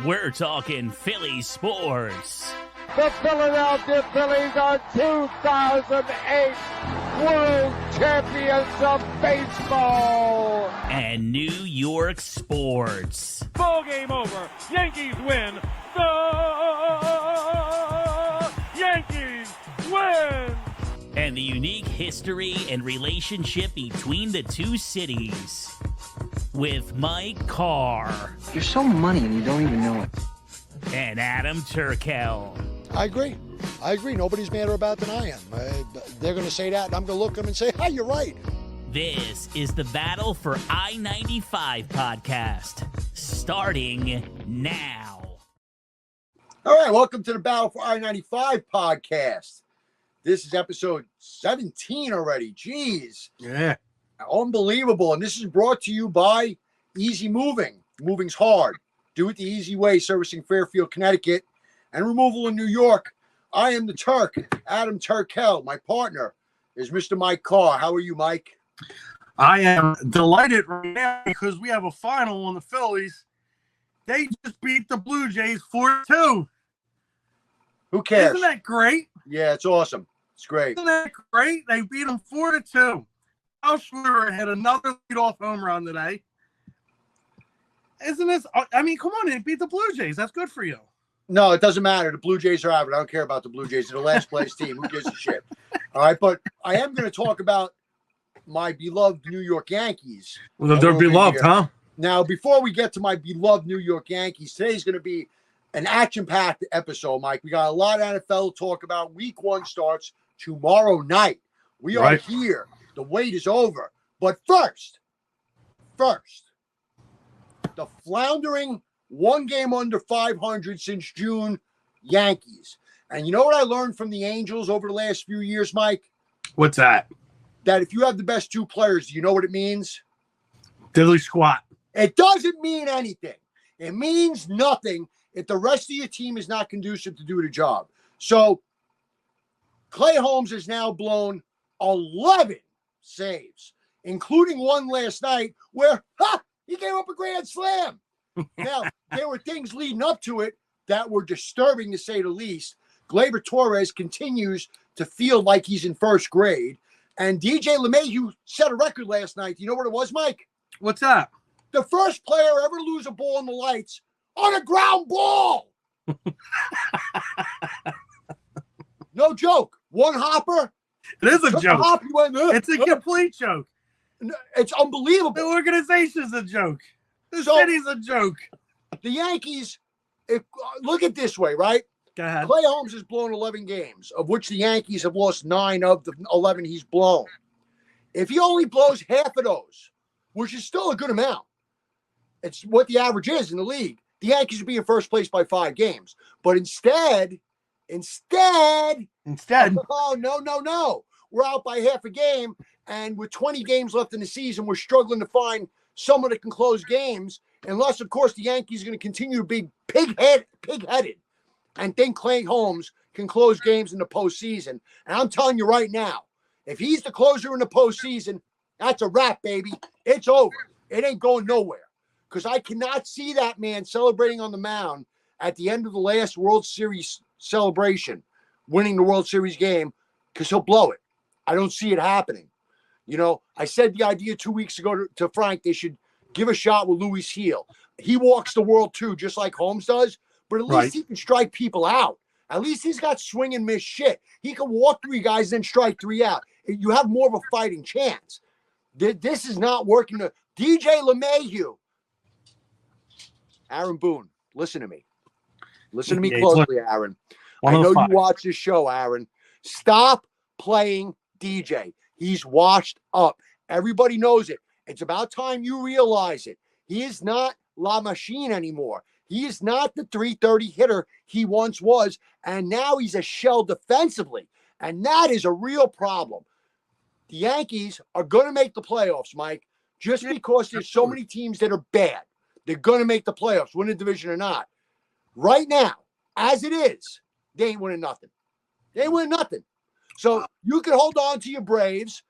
We're talking Philly sports. The Philadelphia Phillies are 2008 World Champions of Baseball. And New York sports. Ball game over. Yankees win. The Yankees win. And the unique history and relationship between the two cities. With Mike Carr. You're so money and you don't even know it. And Adam Turkel. I agree. Nobody's madder about than I am. They're going to say that, and I'm going to look at them and say, "Hi, you're right." This is the Battle for I-95 podcast, starting now. All right, welcome to the Battle for I-95 podcast. This is episode 17 already. Jeez. Yeah. Unbelievable. And this is brought to you by Easy Moving. Moving's hard. Do it the easy way, servicing Fairfield, Connecticut, and removal in New York. I am the Turk, Adam Turkel. My partner is Mr. Mike Carr. How are you, Mike? I am delighted right now because we have a final on the Phillies. They just beat the Blue Jays 4-2. Who cares? Isn't that great? Yeah, it's awesome. It's great. Isn't that great? They beat them 4-2. Al Schwarber had another leadoff home run today. Isn't this? I mean, come on, they beat the Blue Jays. That's good for you. No, it doesn't matter. The Blue Jays are out. I don't care about the Blue Jays. They're the last place team. Who gives a shit? All right, but I am going to talk about my beloved New York Yankees. Well, they're beloved, huh? Now, before we get to my beloved New York Yankees, today's going to be an action-packed episode, Mike. We got a lot of NFL to talk about. Week 1 starts tomorrow night. We are here. The wait is over. But first, the floundering one game under 500 since June Yankees. And you know what I learned from the Angels over the last few years, Mike? What's that? That if you have the best two players, do you know what it means? Diddly squat. It doesn't mean anything. It means nothing if the rest of your team is not conducive to do the job. So Clay Holmes has now blown 11 saves, including one last night where he gave up a grand slam. Now, there were things leading up to it that were disturbing, to say the least. Gleyber Torres continues to feel like he's in first grade. And DJ LeMahieu set a record last night. Do you know what it was, Mike? What's that? The first player ever to lose a ball in the lights on a ground ball. No joke. One hopper. It is a joke. Hop, went, It's a complete joke. It's unbelievable. The organization's a joke. The So- city's a joke. The Yankees, look at it this way, right? Go ahead. Clay Holmes has blown 11 games, of which the Yankees have lost 9 of the 11 he's blown. If he only blows half of those, which is still a good amount, it's what the average is in the league, the Yankees would be in first place by 5 games. But instead, oh, no. We're out by half a game, and with 20 games left in the season, we're struggling to find someone that can close games, unless, of course, the Yankees are going to continue to be pig-headed and think Clay Holmes can close games in the postseason. And I'm telling you right now, if he's the closer in the postseason, that's a wrap, baby. It's over. It ain't going nowhere. Because I cannot see that man celebrating on the mound at the end of the last World Series celebration, winning the World Series game, because he'll blow it. I don't see it happening. You know, I said the idea 2 weeks ago to Frank, they should give a shot with Luis Heel. He walks the world too, just like Holmes does, but at least he can strike people out. At least he's got swing and miss shit. He can walk 3 guys and then strike 3 out. You have more of a fighting chance. This is not working. DJ LeMahieu. Aaron Boone, listen to me. Listen to me closely, Aaron. I know you watch this show, Aaron. Stop playing DJ. He's washed up. Everybody knows it. It's about time you realize it. He is not La Machine anymore. He is not the 330 hitter he once was, and now he's a shell defensively, and that is a real problem. The Yankees are going to make the playoffs, Mike, just because there's so many teams that are bad. They're going to make the playoffs, win the division or not. Right now, as it is, they ain't winning nothing. They ain't winning nothing. So you can hold on to your Braves,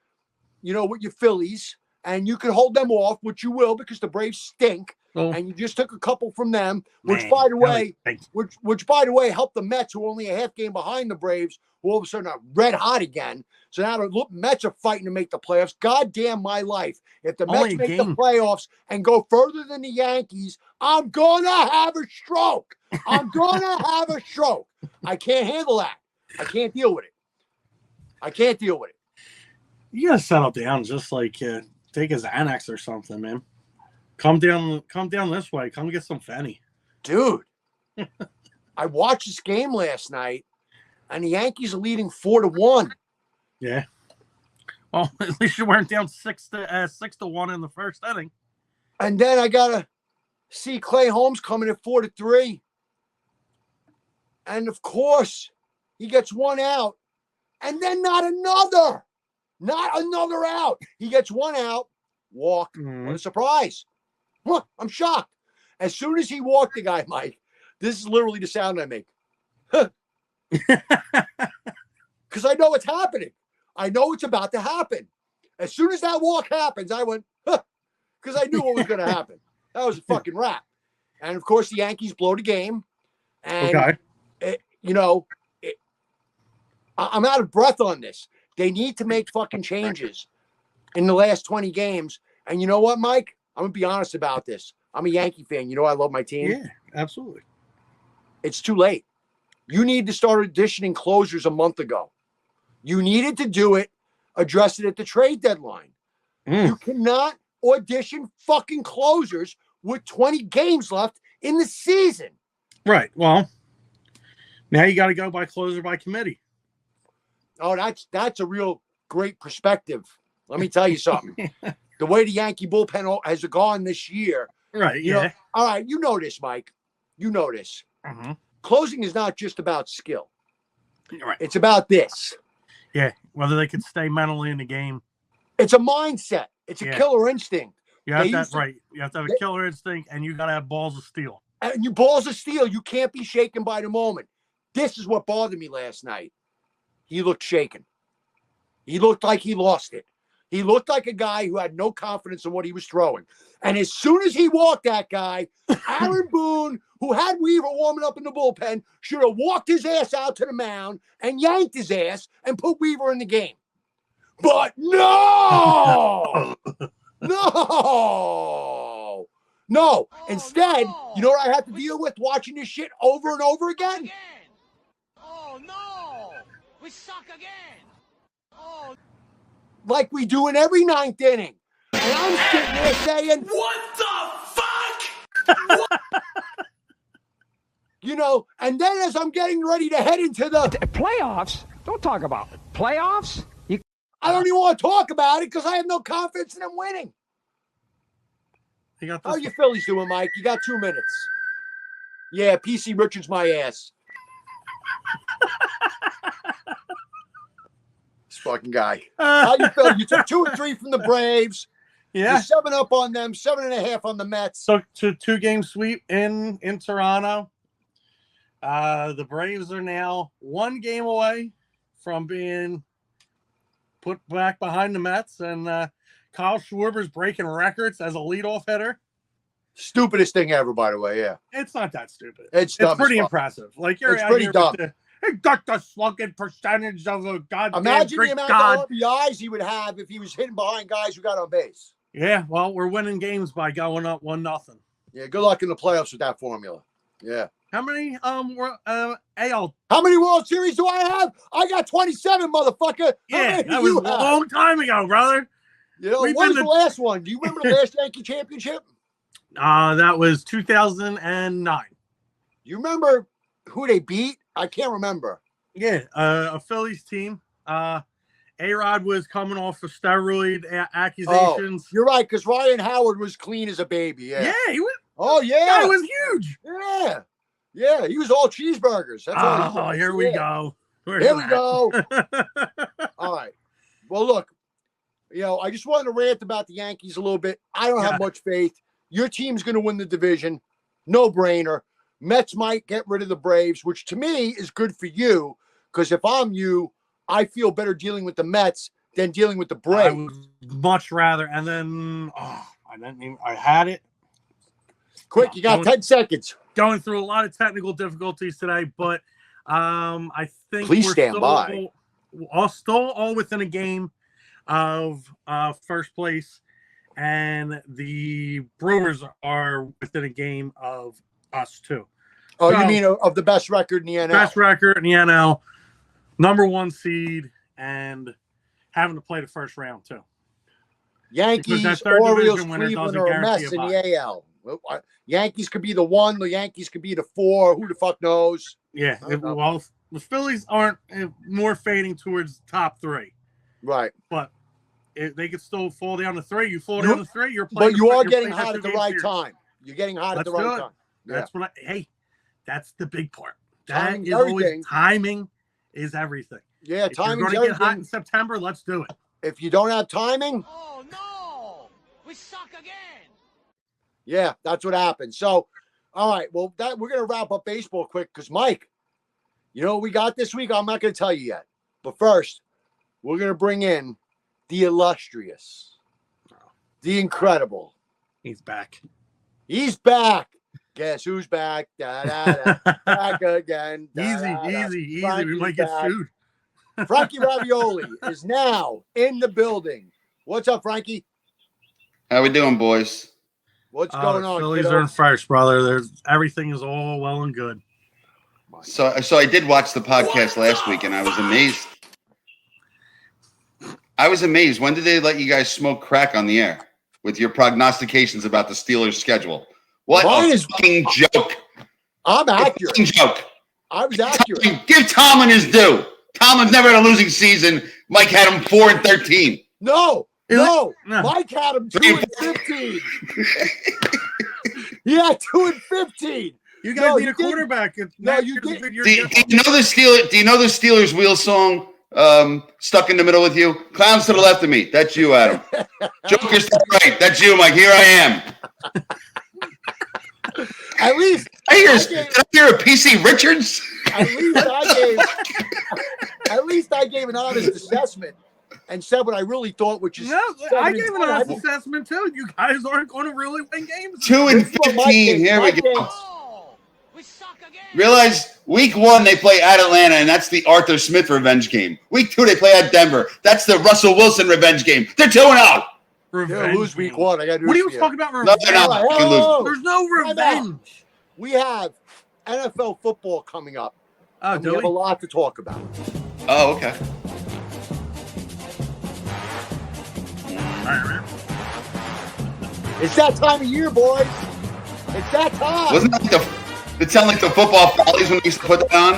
you know, with your Phillies, and you can hold them off, which you will because the Braves stink. Oh. and you just took a couple from them, Man, which by the way, thank which by the way helped the Mets, who are only a half game behind the Braves, who all of a sudden are red hot again. So now the Mets are fighting to make the playoffs. God damn my life. If the Only Mets a make the game. playoffs and go further than the Yankees, I'm gonna have a stroke. I'm gonna have a stroke. I can't handle that. I can't deal with it. I can't deal with it. You gotta settle down, just like take his Xanax or something, man. Come down this way. Come get some Fenny. Dude, I watched this game last night, and the Yankees are leading 4-1. Yeah. Well, at least you weren't down 6-1 in the first inning. And then I gotta see Clay Holmes coming at 4-3. And of course, he gets one out. And then not another out. He gets one out, walk. What a surprise. Huh, I'm shocked. As soon as he walked the guy, Mike, this is literally the sound I make. Because I know it's happening. I know it's about to happen. As soon as that walk happens, I went, because I knew what was going to happen. That was a fucking wrap. And of course, the Yankees blow the game. And, I'm out of breath on this. They need to make fucking changes in the last 20 games. And you know what, Mike? I'm going to be honest about this. I'm a Yankee fan. You know I love my team. Yeah, absolutely. It's too late. You need to start auditioning closers a month ago. You needed to do it, address it at the trade deadline. You cannot audition fucking closers with 20 games left in the season. Right. Well, now you got to go by closer by committee. Oh, that's a real great perspective. Let me tell you something. The way the Yankee bullpen has gone this year. Right, you know, all right, you know this, Mike. You know this. Mm-hmm. Closing is not just about skill. Right. It's about this. Yeah, whether they can stay mentally in the game. It's a mindset. It's a killer instinct. You have that right. You have to have a killer instinct, and you got to have balls of steel. And you balls of steel. You can't be shaken by the moment. This is what bothered me last night. He looked shaken. He looked like he lost it. He looked like a guy who had no confidence in what he was throwing. And as soon as he walked that guy, Aaron Boone, who had Weaver warming up in the bullpen, should have walked his ass out to the mound and yanked his ass and put Weaver in the game. But no! No! Instead, you know what I have to deal with watching this shit over and over again? Oh, no! We suck again! Oh, like we do in every ninth inning. And I'm sitting there saying, what the fuck? And then as I'm getting ready to head into the playoffs, don't talk about it. Playoffs? I don't even want to talk about it because I have no confidence in them winning. How are you Phillies doing, Mike? You got 2 minutes. Yeah, PC Richards my ass. This fucking guy. How you feel? You took 2 and 3 from the Braves. Yeah. You're 7 up on them, 7.5 on the Mets. So to 2-game sweep in Toronto. The Braves are now 1 game away from being put back behind the Mets, and Kyle Schwarber's breaking records as a leadoff hitter. Stupidest thing ever, by the way. Yeah, it's not that stupid. It's pretty impressive. Like you're it's pretty dumb. He got the slugging percentage of a goddamn. Imagine the amount of RBIs he would have if he was hitting behind guys who got on base. Yeah, well, we're winning games by going up 1-0. Yeah, good luck in the playoffs with that formula. Yeah. How many AL? How many World Series do I have? I got 27, motherfucker. Yeah, that was a long time ago, brother. You know, what was the last one? Do you remember the last Yankee championship? That was 2009. You remember who they beat? I can't remember. Yeah, a Phillies team. A-Rod was coming off of steroid accusations. Oh, you're right, because Ryan Howard was clean as a baby. Yeah, he was. Oh, yeah. That was huge. Yeah. Yeah, he was all cheeseburgers. That's all here we go. Here we go. All right. Well, look, I just wanted to rant about the Yankees a little bit. I don't have much faith. Your team's going to win the division. No brainer. Mets might get rid of the Braves, which to me is good for you, because if I'm you, I feel better dealing with the Mets than dealing with the Braves. I would much rather. And then I had it. Quick, you got 10 seconds. Going through a lot of technical difficulties today, but I think Please we're stand still by. all within a game of first place, and the Brewers are within a game of us too. Oh, So, you mean of the best record in the NL? best record in the NL, #1 seed, and having to play the first round too. Yankees, that third Orioles, division winner Cleveland doesn't are a guarantee mess a in bye. the AL. Yankees could be the 1, the Yankees could be the 4. Who the fuck knows? Yeah, well, the Phillies aren't more fading towards top 3, Right. but they could still fall down to 3. You fall down to 3, you're playing. But you are getting playing hot at the right time. You're getting hot at the right time. That's what that's the big part. Timing That is everything. always timing is everything. Yeah, If you're timing's going to get hot in everything. September, let's do it. If you don't have timing, Oh no! We suck again! yeah, that's what happens. So, all right, well, we're going to wrap up baseball quick because, Mike, you know what we got this week? I'm not going to tell you yet. But first, we're going to bring in the illustrious, the incredible. He's back. He's back. Guess who's back? Da, da, da. Back again. Da, Easy. da, da. We Frankie's might get back. sued. Frankie Ravioli is now in the building. What's up, Frankie? How we doing, boys? What's going on? Phillies kiddo? are in first, brother. Everything is all well and good. So I did watch the podcast last week, and I was amazed. When did they let you guys smoke crack on the air with your prognostications about the Steelers' schedule? What Mine a is- fucking joke! I'm A accurate. fucking joke. I was accurate. Give Tomlin his due. Tomlin's never had a losing season. Mike had him 4-13. No. No. Mike had him 2-15. He had 2-15. You guys No, need you a didn't. quarterback. No, you didn't. Do you know the Steelers? Do you know the Steelers wheel song? Stuck in the middle with you. Clowns to the left of me. That's you, Adam. Jokers to the right. That's you, Mike. Here I am. At least Did I hear a PC Richards? At least I gave an honest assessment and said what I really thought, which is No, I 7-10. gave an honest assessment too. You guys aren't going to really win games. 2-15. Here we go. Oh, we suck again! Realize week 1 they play at Atlanta, and that's the Arthur Smith revenge game. Week 2 they play at Denver. That's the Russell Wilson revenge game. They're 2-0. Yeah, lose week 1. I got to do What are this you for talking about? No, Revenge? they're not. Hello, You lose. hello. There's no revenge. We have NFL football coming up. Oh, And we do have a we? lot to talk about. Oh, okay. It's that time of year, boys. It's that time. Wasn't that like it sound like the football follies when they used to put that on?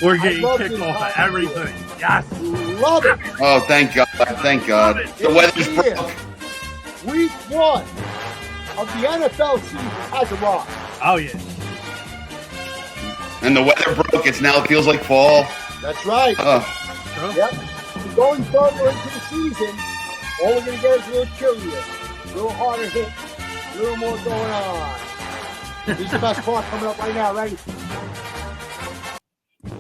We're I getting love kicked this off at time of year. everything. Yes. Love it. Oh, thank God. Thank God. The weather's Here. broke. Week 1 of the NFL season has arrived. Oh, yeah. And the weather broke. It feels like fall. That's right. True. Yep. We're going further into the season. All we're going to get is a little chillier, a little harder hit, a little more going on. Here's the best part coming up right now. Ready?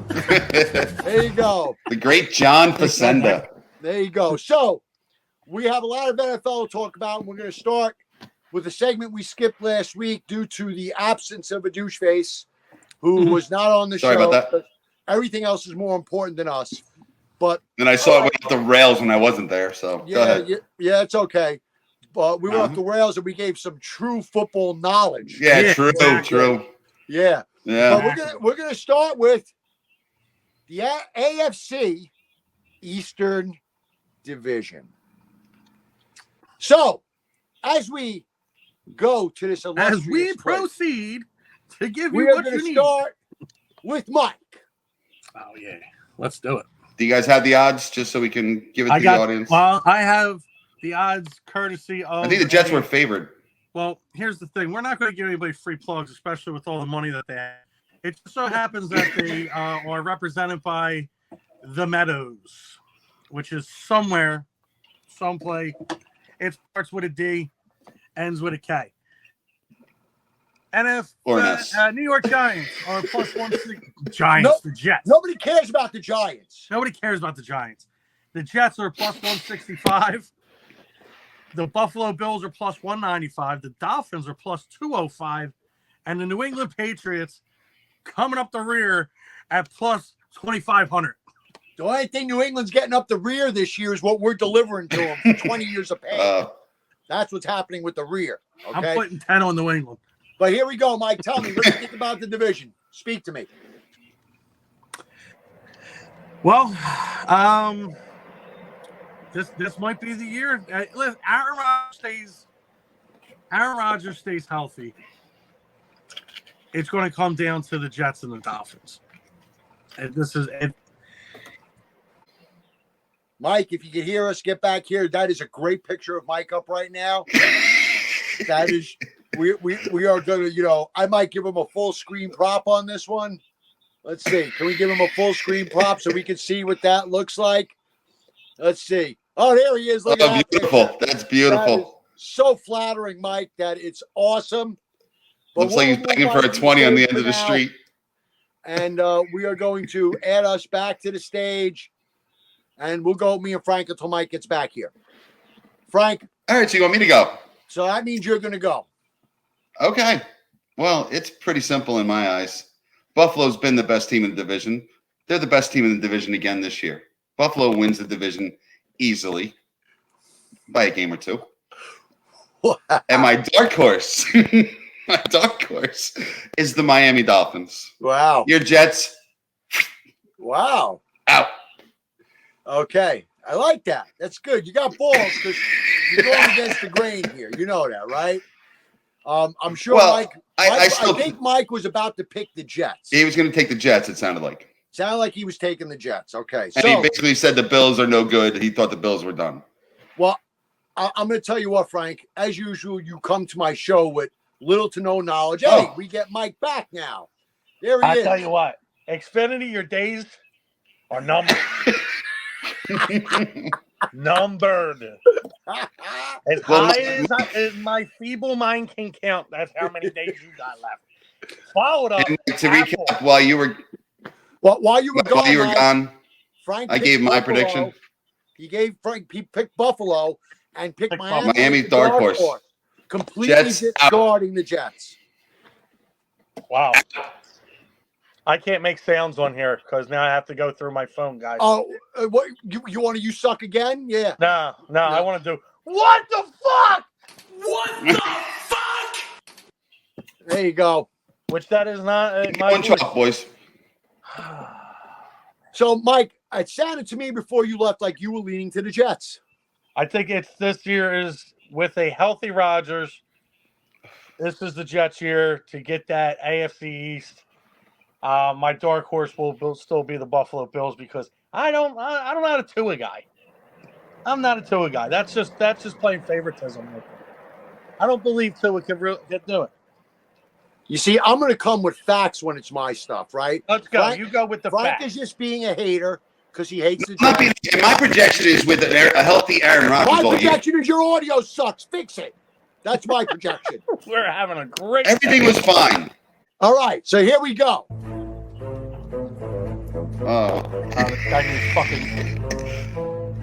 There you go. The great John Facenda. There you go. So we have a lot of NFL to talk about. And we're going to start with a segment we skipped last week due to the absence of a douche face who was not on the Sorry show. about that. Everything else is more important than us. But And I saw it went off the rails when I wasn't there. So go yeah, ahead. yeah, it's okay. But we went off the rails and we gave some true football knowledge. Yeah, true, exactly. true. Yeah. Yeah. But we're gonna start with the AFC Eastern Division. So, as we go to this illustrious As we place, proceed to give we you are what going you to need. start with Mike. Oh, yeah. Let's do it. Do you guys have the odds just so we can give it to the audience? Well, I have the odds courtcy of. I think the Jets were favored. Well, here's the thing. We're not going to give anybody free plugs, especially with all the money that they have. It just so happens that they are represented by the Meadows, which is somewhere, someplace. It starts with a D, ends with a K. And if Or an S. New York Giants are plus 160, Giants, Nope. the Jets. Nobody cares about the Giants. Nobody cares about the Giants. The Jets are plus 165. The Buffalo Bills are plus 195. The Dolphins are plus 205. And the New England Patriots coming up the rear at plus 2,500. The only thing New England's getting up the rear this year is what we're delivering to them for 20 years of pain. That's what's happening with the rear. Okay? I'm putting 10 on New England. But here we go, Mike. Tell me, what do you think about the division? Speak to me. Well, this might be the year. Listen, Aaron Rodgers stays healthy. It's going to come down to the Jets and the Dolphins. And this is it. Mike, if you can hear us, get back here. That is a great picture of Mike up right now. That is, we are going to, I might give him a full screen prop on this one. Let's see. Can we give him a full screen prop so we can see what that looks like? Let's see. Oh, there he is. Look at that beautiful. picture. That's beautiful. That so flattering, Mike, that it's awesome. But looks like he's begging for a 20 on the end of the street. And we are going to add us back to the stage. And we'll go, me and Frank, until Mike gets back here. Frank. All right, so you want me to go? So that means you're going to go. Okay. Well, it's pretty simple in my eyes. Buffalo's been the best team in the division. They're the best team in the division again this year. Buffalo wins the division easily by a game or two. And my dark horse, is the Miami Dolphins. Wow. Your Jets. Wow. Out. Okay. I like that. That's good. You got balls because you're going against the grain here. You know that, right? I'm sure Mike. I think Mike was about to pick the Jets. He was going to take the Jets, it sounded like. Sounded like he was taking the Jets. Okay. And he basically said the Bills are no good. He thought the Bills were done. Well, I'm going to tell you what, Frank. As usual, you come to my show with little to no knowledge. Hey, we get Mike back now. There he is. I tell you what, Xfinity, your days are numbered. Numbered. As high as my feeble mind can count, that's how many days you got left. Followed up. And to recap, while you were gone, Frank, I gave my prediction. He picked Buffalo and picked Miami dark horse. Completely discarding the Jets. Wow. I can't make sounds on here because now I have to go through my phone, guys. Oh, what you want to you suck again? Yeah. No, I want to do what the fuck? What the fuck? There you go. Which that is not one chalk, boys. So, Mike, it sounded to me before you left like you were leaning to the Jets. I think it's this year is with a healthy Rodgers. This is the Jets year to get that AFC East. My dark horse will still be the Buffalo Bills because I'm not a Tua guy. I'm not a Tua guy. That's just plain favoritism. I don't believe Tua can do it. You see, I'm going to come with facts when it's my stuff, right? Let's go. You go with the facts. Frank is just being a hater because he hates the Jets. My projection is with a healthy Aaron Rodgers. My projection is your audio sucks. Fix it. That's my projection. We're having a great Everything was fine. All right, so here we go. Oh.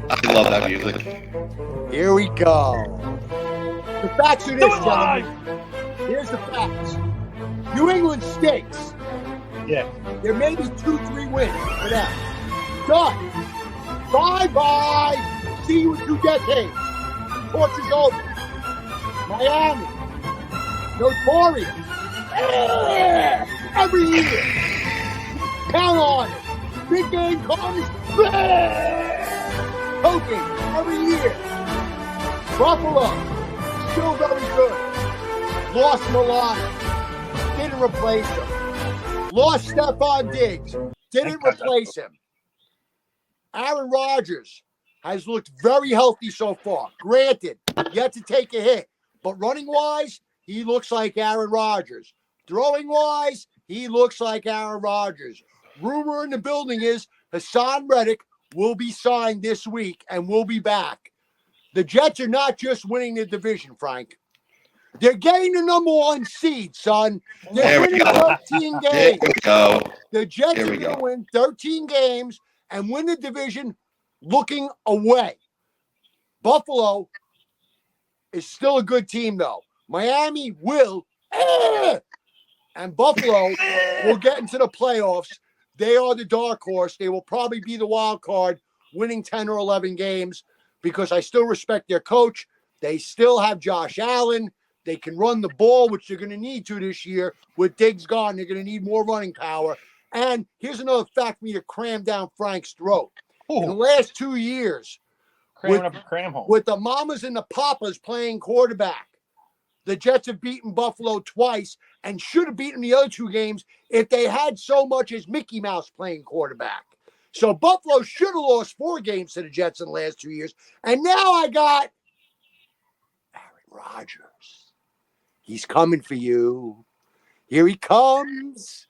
I love that music. Here we go. The facts are this, gentlemen. Here's the facts. New England stinks. Yeah. There may be 2-3 wins for that. Done. Bye-bye. See you in 2 decades. Torch is over. Miami. Notorious. Every year. Count on it. Big game comes. Poking every year. Buffalo. Still very good. Lost Milano. Didn't replace him. Lost Stephon Diggs. Didn't replace him. Aaron Rodgers has looked very healthy so far. Granted, yet to take a hit. But running-wise, he looks like Aaron Rodgers. Throwing-wise, he looks like Aaron Rodgers. Rumor in the building is Hassan Reddick will be signed this week and will be back. The Jets are not just winning the division, Frank. They're getting the number 1 seed, son. They're winning 13 games. There we go. The Jets are going to win 13 games and win the division looking away. Buffalo is still a good team, though. Miami will, and Buffalo will get into the playoffs. They are the dark horse. They will probably be the wild card, winning 10 or 11 games because I still respect their coach. They still have Josh Allen. They can run the ball, which they're going to need to this year. With Diggs gone, they're going to need more running power. And here's another fact for me to cram down Frank's throat. In the last 2 years, with the mamas and the papas playing quarterback, the Jets have beaten Buffalo twice and should have beaten the other 2 games if they had so much as Mickey Mouse playing quarterback. So Buffalo should have lost 4 games to the Jets in the last 2 years. And now I got Aaron Rodgers. He's coming for you. Here he comes.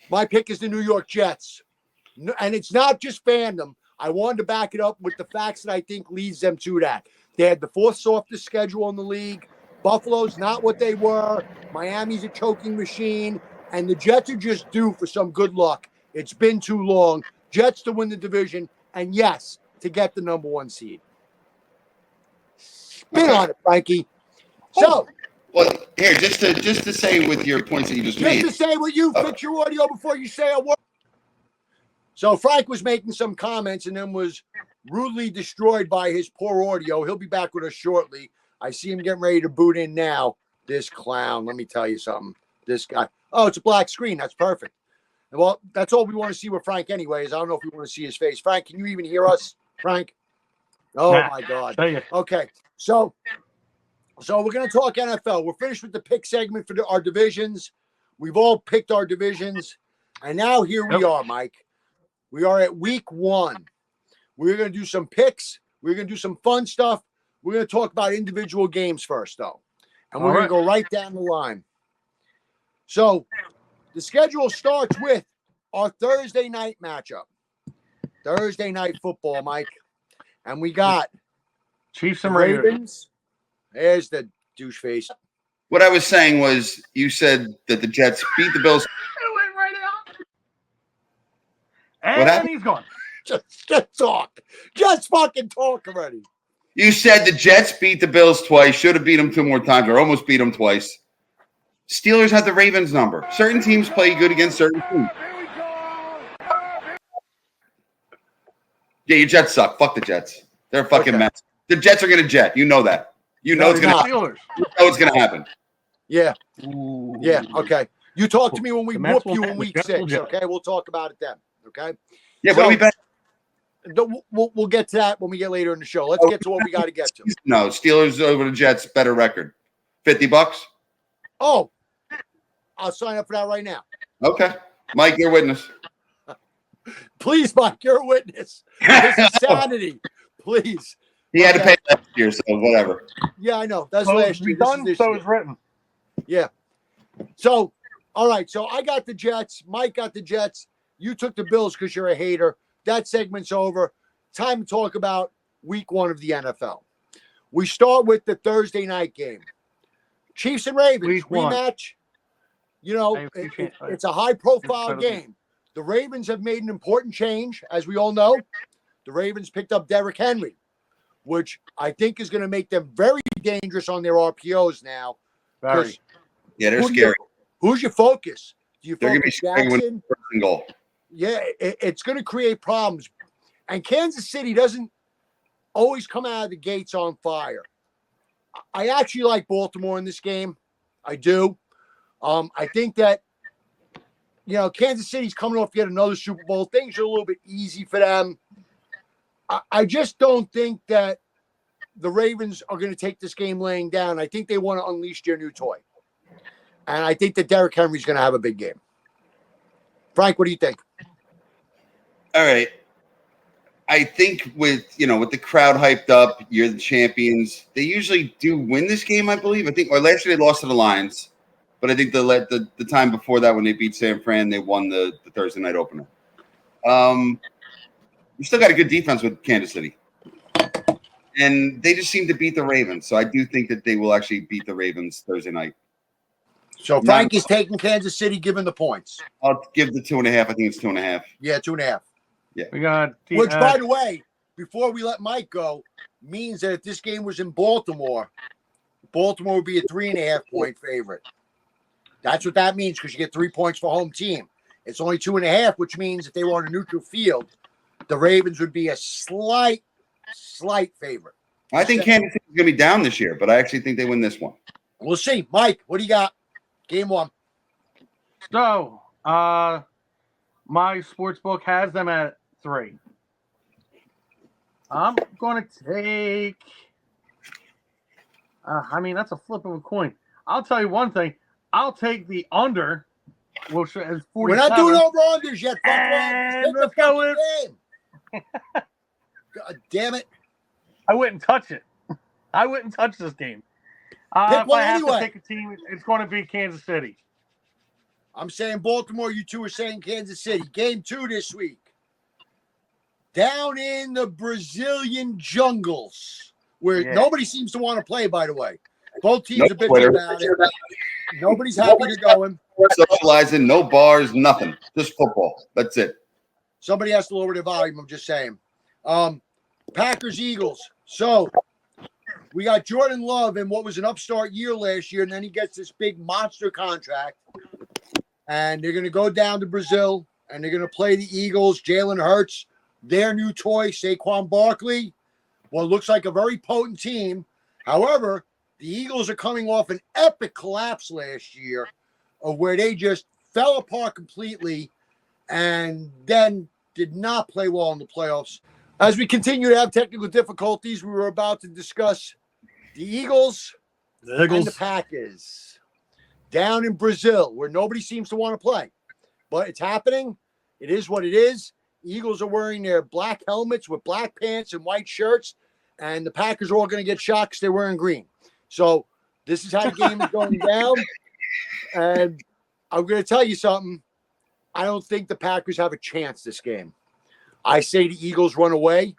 My pick is the New York Jets. And it's not just fandom. I wanted to back it up with the facts that I think leads them to that. They had the 4th softest schedule in the league. Buffalo's not what they were. Miami's a choking machine. And the Jets are just due for some good luck. It's been too long. Jets to win the division. And yes, to get the number 1 seed. Spin on it, Frankie. So. Well, here, just to say with your points that you just made. Just to say what you fix your audio before you say a word. So Frank was making some comments and then was rudely destroyed by his poor audio. He'll be back with us shortly. I see him getting ready to boot in now. This clown, let me tell you something. This guy. Oh, it's a black screen. That's perfect. Well, that's all we want to see with Frank anyways. I don't know if we want to see his face. Frank, can you even hear us, Frank? Oh, my God. Okay, so we're going to talk NFL. We're finished with the pick segment for our divisions. We've all picked our divisions. And now here we are, Mike. We are at week 1. We're going to do some picks. We're going to do some fun stuff. We're going to talk about individual games first, though. And we're going to go right down the line. So the schedule starts with our Thursday night matchup. Thursday night football, Mike. And we got Chiefs and Ravens. There's the douche face. What I was saying was you said that the Jets beat the Bills. And he's gone. Just talk. Just fucking talk already. You said the Jets beat the Bills twice, should have beat them 2 more times, or almost beat them twice. Steelers had the Ravens number. Certain teams play good against certain teams. Yeah, your Jets suck. Fuck the Jets. They're a fucking mess. The Jets are going to jet. You know that. You know it's going to happen. You know it's going to happen. Yeah. Yeah, okay. You talk to me when we whoop you in week 6, okay? We'll talk about it then, okay? Yeah, what do we bet? We'll get to that when we get later in the show. Let's get to what we got to get to. No, Steelers over the Jets, better record. $50? Oh, I'll sign up for that right now. Okay. Mike, you're a witness. Please, Mike, you're a witness. This is sanity. Please. He had to pay last year, so whatever. Yeah, I know. That's last year. So it's written. Yeah. So, all right. So I got the Jets. Mike got the Jets. You took the Bills because you're a hater. That segment's over. Time to talk about week 1 of the NFL. We start with the Thursday night game. Chiefs and Ravens rematch. You know, it's a high-profile game. The Ravens have made an important change, as we all know. The Ravens picked up Derrick Henry, which I think is going to make them very dangerous on their RPOs now. Very. Yeah, they're scary. Who's your focus? Do you They're going to be focus scary when Jackson? first and goal. Yeah, it's going to create problems. And Kansas City doesn't always come out of the gates on fire. I actually like Baltimore in this game. I do. I think that, Kansas City's coming off yet another Super Bowl. Things are a little bit easy for them. I just don't think that the Ravens are going to take this game laying down. I think they want to unleash their new toy. And I think that Derrick Henry's going to have a big game. Frank, what do you think? All right. I think with the crowd hyped up, you're the champions. They usually do win this game, I believe. Or last year they lost to the Lions, but I think the time before that when they beat San Fran, they won the Thursday night opener. You still got a good defense with Kansas City, and they just seem to beat the Ravens. So I do think that they will actually beat the Ravens Thursday night. So Frank is taking Kansas City, given the points. I'll give the 2.5. I think it's 2.5. Yeah, 2.5. Yeah. We got which, by the way, before we let Mike go, means that if this game was in Baltimore, Baltimore would be a 3.5-point favorite. That's what that means because you get 3 points for home team. It's only 2.5, which means if they were on a neutral field, the Ravens would be a slight favorite. I think Kansas City is going to be down this year, but I actually think they win this one. We'll see. Mike, what do you got? Game one. So, my sports book has them at 3. I'm going to take. That's a flip of a coin. I'll tell you one thing. I'll take the under, which is 47. We're not doing over unders yet. And let's go with. Game. God damn it! I wouldn't touch it. I wouldn't touch this game. If I have to pick a team, it's going to be Kansas City. I'm saying Baltimore. You two are saying Kansas City. Game 2 this week. Down in the Brazilian jungles, where nobody seems to want to play, by the way. Both teams are bitching about it. Nobody's happy to go in. Socializing, no bars, nothing. Just football. That's it. Somebody has to lower the volume. I'm just saying. Packers, Eagles. So we got Jordan Love in what was an upstart year last year, and then he gets this big monster contract. And they're going to go down to Brazil, and they're going to play the Eagles. Jalen Hurts, their new toy, Saquon Barkley. Well, it looks like a very potent team. However, the Eagles are coming off an epic collapse last year of where they just fell apart completely and then did not play well in the playoffs. As we continue to have technical difficulties, we were about to discuss the Eagles and the Packers down in Brazil, where nobody seems to want to play. But it's happening. It is what it is. Eagles are wearing their black helmets with black pants and white shirts, and the Packers are all going to get shocked because they're wearing green. So this is how the game is going down. And I'm going to tell you something. I don't think the Packers have a chance this game. I say the Eagles run away.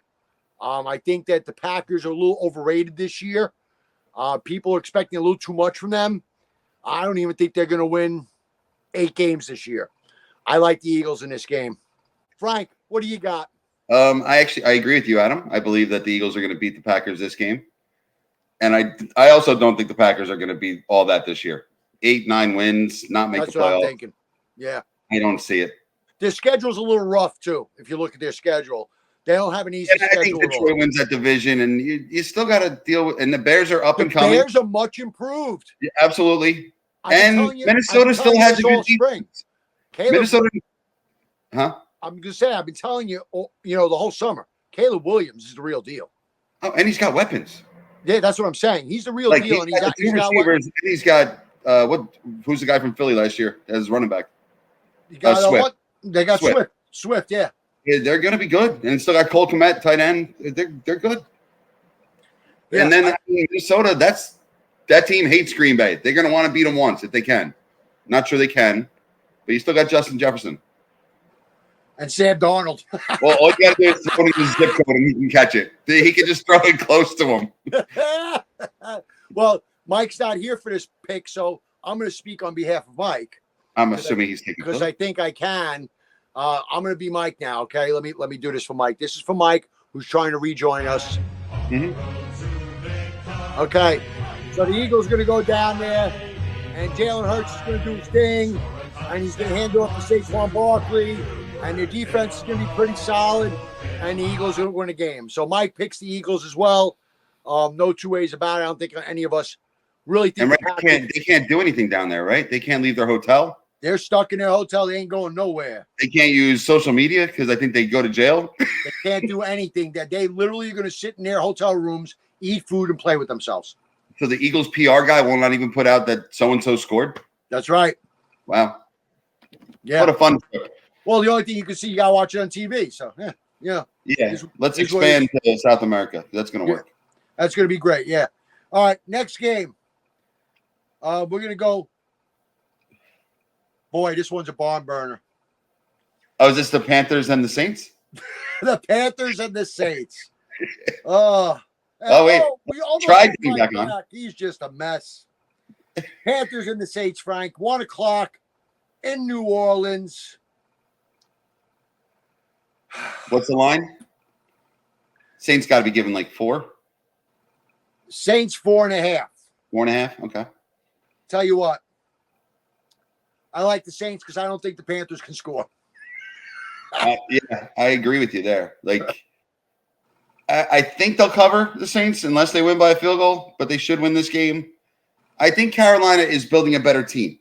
I think that the Packers are a little overrated this year. People are expecting a little too much from them. I don't even think they're going to win 8 games this year. I like the Eagles in this game. Frank, what do you got? I agree with you, Adam. I believe that the Eagles are going to beat the Packers this game. And I also don't think the Packers are going to be all that this year. 8-9 wins, not make the playoffs. That's what I'm thinking. Yeah. I don't see it. Their schedule's a little rough, too, if you look at their schedule. They don't have an easy schedule. I think Detroit wins that division, and you still got to deal with – and the Bears are up and coming. The Bears are much improved. Yeah, absolutely. And Minnesota still has a good defense. Minnesota – huh? I'm going to say, I've been telling you, the whole summer. Caleb Williams is the real deal. Oh, and he's got weapons. Yeah, that's what I'm saying. He's the real deal. He's got receivers. He's got who's the guy from Philly last year as running back? Swift. They got Swift. Swift, yeah. Yeah, they're going to be good. And still got Cole Kmet, tight end. They're good. Yeah, and then Minnesota, that team hates Green Bay. They're going to want to beat them once if they can. Not sure they can, but you still got Justin Jefferson. And Sam Darnold. Well, all you got to do is throw him his zip code and he can catch it. He can just throw it close to him. Well, Mike's not here for this pick, so I'm going to speak on behalf of Mike. I'm assuming he's taking because I think I can. I'm going to be Mike now. Okay, let me do this for Mike. This is for Mike, who's trying to rejoin us. Mm-hmm. Okay, so the Eagles are going to go down there, and Jalen Hurts is going to do his thing, and he's going to hand off to Saquon Barkley, and their defense is going to be pretty solid, and the Eagles are going to win a game. So Mike picks the Eagles as well. No two ways about it. I don't think any of us really think. And they can't do anything down there, right? They can't leave their hotel. They're stuck in their hotel. They ain't going nowhere. They can't use social media because I think they go to jail. They can't do anything. That they literally are going to sit in their hotel rooms, eat food, and play with themselves. So the Eagles PR guy will not even put out that so-and-so scored? That's right. Wow. Yeah. What a fun trip. Well, the only thing you can see, you got to watch it on TV. So, yeah. Let's expand to South America. That's going to work. That's going to be great. Yeah. All right. Next game. We're going to go. Boy, this one's a barn burner. Oh, is this the Panthers and the Saints? The Panthers and the Saints. Wait. We almost tried to back on. He's just a mess. Panthers and the Saints, Frank. 1:00 in New Orleans. What's the line? Saints got to be given like 4, Saints 4.5. 4.5. Okay. Tell you what, I like the Saints because I don't think the Panthers can score. Yeah, I agree with you there. Like, I think they'll cover the Saints unless they win by a field goal, but they should win this game. I think Carolina is building a better team.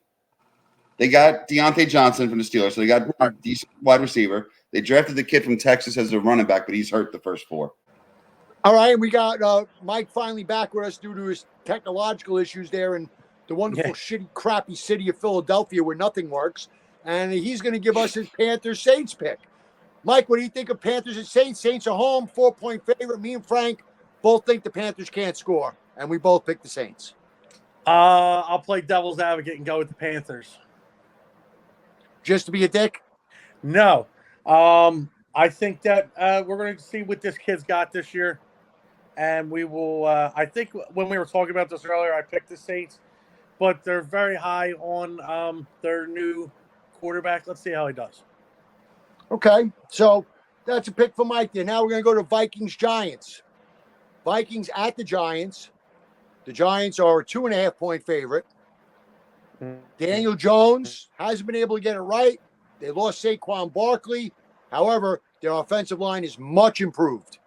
They got Deontay Johnson from the Steelers, so they got a decent wide receiver. They drafted the kid from Texas as a running back, but he's hurt the first 4. All right, we got Mike finally back with us due to his technological issues there in the wonderful, shitty, crappy city of Philadelphia where nothing works. And he's going to give us his Panthers-Saints pick. Mike, what do you think of Panthers and Saints? Saints are home, 4-point favorite. Me and Frank both think the Panthers can't score, and we both pick the Saints. I'll play devil's advocate and go with the Panthers. Just to be a dick? No. I think that we're going to see what this kid's got this year. And we will I think when we were talking about this earlier, I picked the Saints. But they're very high on their new quarterback. Let's see how he does. Okay, so that's a pick for Mike there. Now we're going to go to Vikings-Giants. Vikings at the Giants. The Giants are a 2.5-point favorite. Daniel Jones hasn't been able to get it right. They lost Saquon Barkley. However, their offensive line is much improved.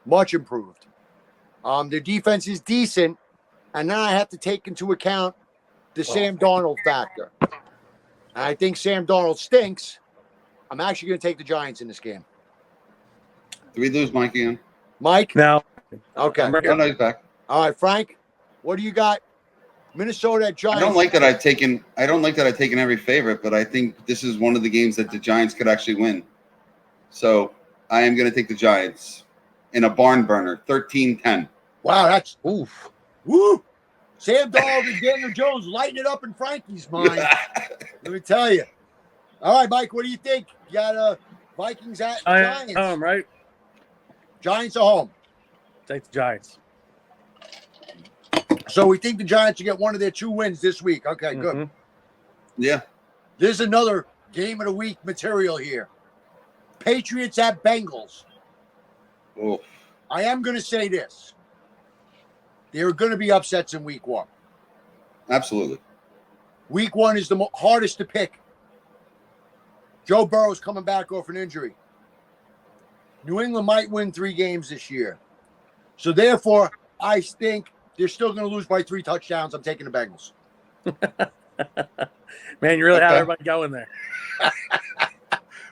Much improved. Their defense is decent. And now I have to take into account the Sam Darnold factor. And I think Sam Darnold stinks. I'm actually going to take the Giants in this game. Did we lose Mike again? Mike? No. Okay. Oh, no, he's back. All right, Frank, what do you got? Minnesota Giants. I don't like that I've taken every favorite, but I think this is one of the games that the Giants could actually win. So I am going to take the Giants in a barn burner, 13-10. Wow, that's oof. Woo! Sam Darnold and Daniel Jones lighting it up in Frankie's mind. Let me tell you. All right, Mike, what do you think? You got Vikings at Giants. Home, right? Giants are home. Take the Giants. So we think the Giants will get one of their 2 wins this week. Okay, good. Yeah. There's another game of the week material here. Patriots at Bengals. Oh. I am going to say this. There are going to be upsets in week 1. Absolutely. Week 1 is the hardest to pick. Joe Burrow's coming back off an injury. New England might win 3 games this year. So therefore, I think they're still going to lose by 3 touchdowns. I'm taking the Bengals. Man, you really have everybody going there.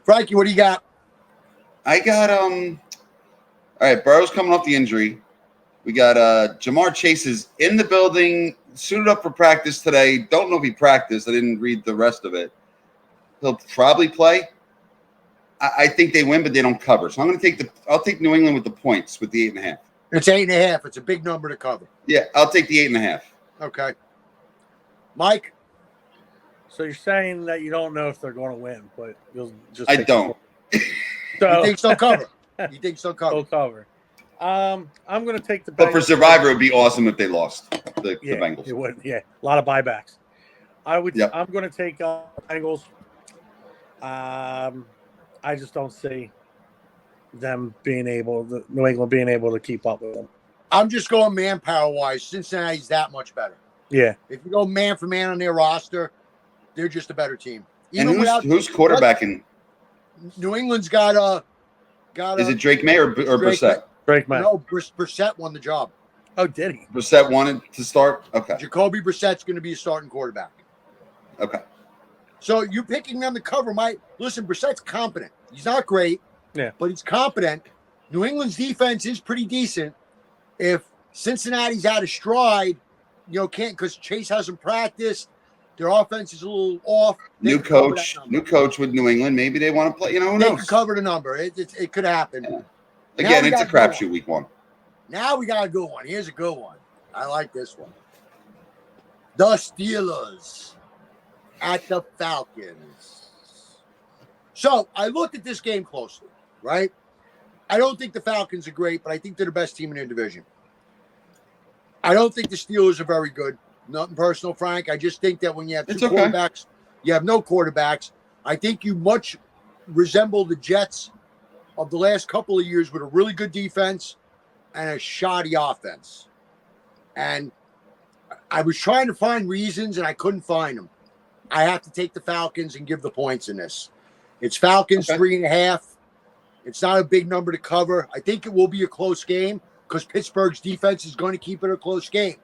Frankie, what do you got? I got all right, Burrow's coming off the injury. We got Jamar Chase is in the building, suited up for practice today. Don't know if he practiced. I didn't read the rest of it. He'll probably play. I think they win, but they don't cover. So I'm going to I'll take New England with the points with the 8.5. It's 8.5. It's a big number to cover. Yeah, I'll take the 8.5. Okay. Mike? So you're saying that you don't know if they're going to win, but you'll just. I don't. So, you think they'll cover? You think they'll cover? They'll cover. I'm going to take the Bengals. But for Survivor, it would be awesome if they lost the Bengals. It would. Yeah, a lot of buybacks. I'm going to take Bengals. I just don't see them New England being able to keep up with them. I'm just going manpower-wise. Cincinnati's that much better. Yeah. If you go man for man on their roster, they're just a better team. And who's quarterbacking? New England's got Is it Drake May or Brissett? Drake May. No, Brissett won the job. Oh, did he? Brissett wanted to start? Okay. Jacoby Brissett's going to be a starting quarterback. Okay. So you picking them to cover listen, Brissett's competent. He's not great, but he's competent. New England's defense is pretty decent. If Cincinnati's out of stride, can't because Chase hasn't practiced. Their offense is a little off. New coach with New England. Maybe they want to play. Who knows? They could cover the number. It could happen. Yeah. Again, it's a crapshoot week 1. Now we got a good one. Here's a good one. I like this one. The Steelers at the Falcons. So I looked at this game closely, right? I don't think the Falcons are great, but I think they're the best team in their division. I don't think the Steelers are very good. Nothing personal, Frank. I just think that when you have two quarterbacks, you have no quarterbacks. I think you much resemble the Jets of the last couple of years with a really good defense and a shoddy offense. And I was trying to find reasons, and I couldn't find them. I have to take the Falcons and give the points in this. It's Falcons 3.5. It's not a big number to cover. I think it will be a close game because Pittsburgh's defense is going to keep it a close game.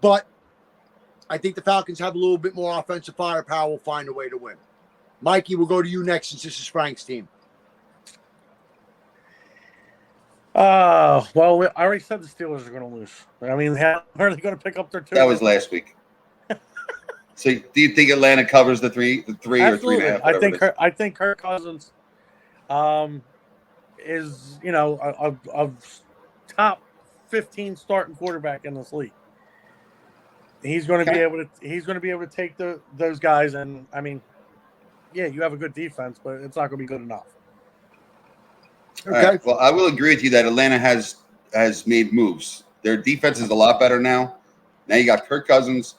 But I think the Falcons have a little bit more offensive firepower. Will find a way to win. Mikey, we'll go to you next since this is Frank's team. Well, I already said the Steelers are going to lose. I mean, how are they going to pick up their 2? That was last week. So, do you think Atlanta covers the three Absolutely. or 3.5? I think Kirk Cousins, is a top 15 starting quarterback in this league. He's going to be able to take those guys, and I mean, yeah, you have a good defense, but it's not going to be good enough. Okay. All right. Well, I will agree with you that Atlanta has made moves. Their defense is a lot better now. Now you got Kirk Cousins,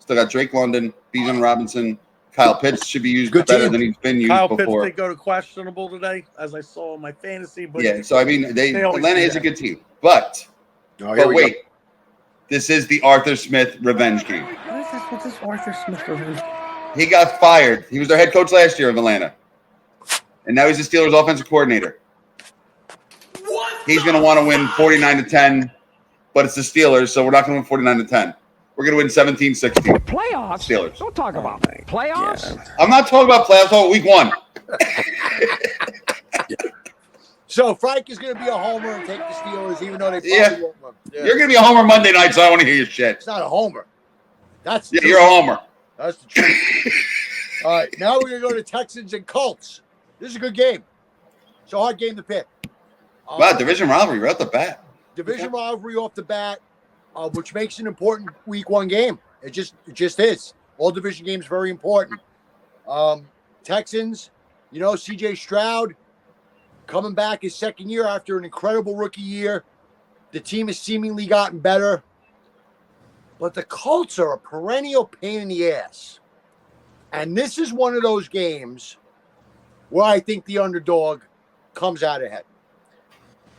still got Drake London, Bijan Robinson, Kyle Pitts should be used better than he's been used Kyle before. Pitts did go to questionable today, as I saw in my fantasy. But yeah, so I mean, Atlanta is a good team, but wait, this is the Arthur Smith revenge game. What's this Arthur Smith revenge? He got fired. He was their head coach last year of Atlanta, and now he's the Steelers' offensive coordinator. He's going to want to win 49-10, but it's the Steelers, so we're not going to win 49-10. We're going to win 17-16. Playoffs? Steelers. Don't talk about playoffs. Yeah. I'm not talking about playoffs. I'm talking week 1. So Frank is going to be a homer and take the Steelers, even though they probably won't win. Yeah. You're going to be a homer Monday night, so I don't want to hear your shit. It's not a homer. That's you're a homer. That's the truth. All right, now we're going to go to Texans and Colts. This is a good game. It's a hard game to pick. Wow, division rivalry right off the bat. Division rivalry off the bat, which makes an important week 1 game. It just is. All division games very important. Texans, C.J. Stroud coming back his second year after an incredible rookie year. The team has seemingly gotten better. But the Colts are a perennial pain in the ass. And this is one of those games where I think the underdog comes out ahead.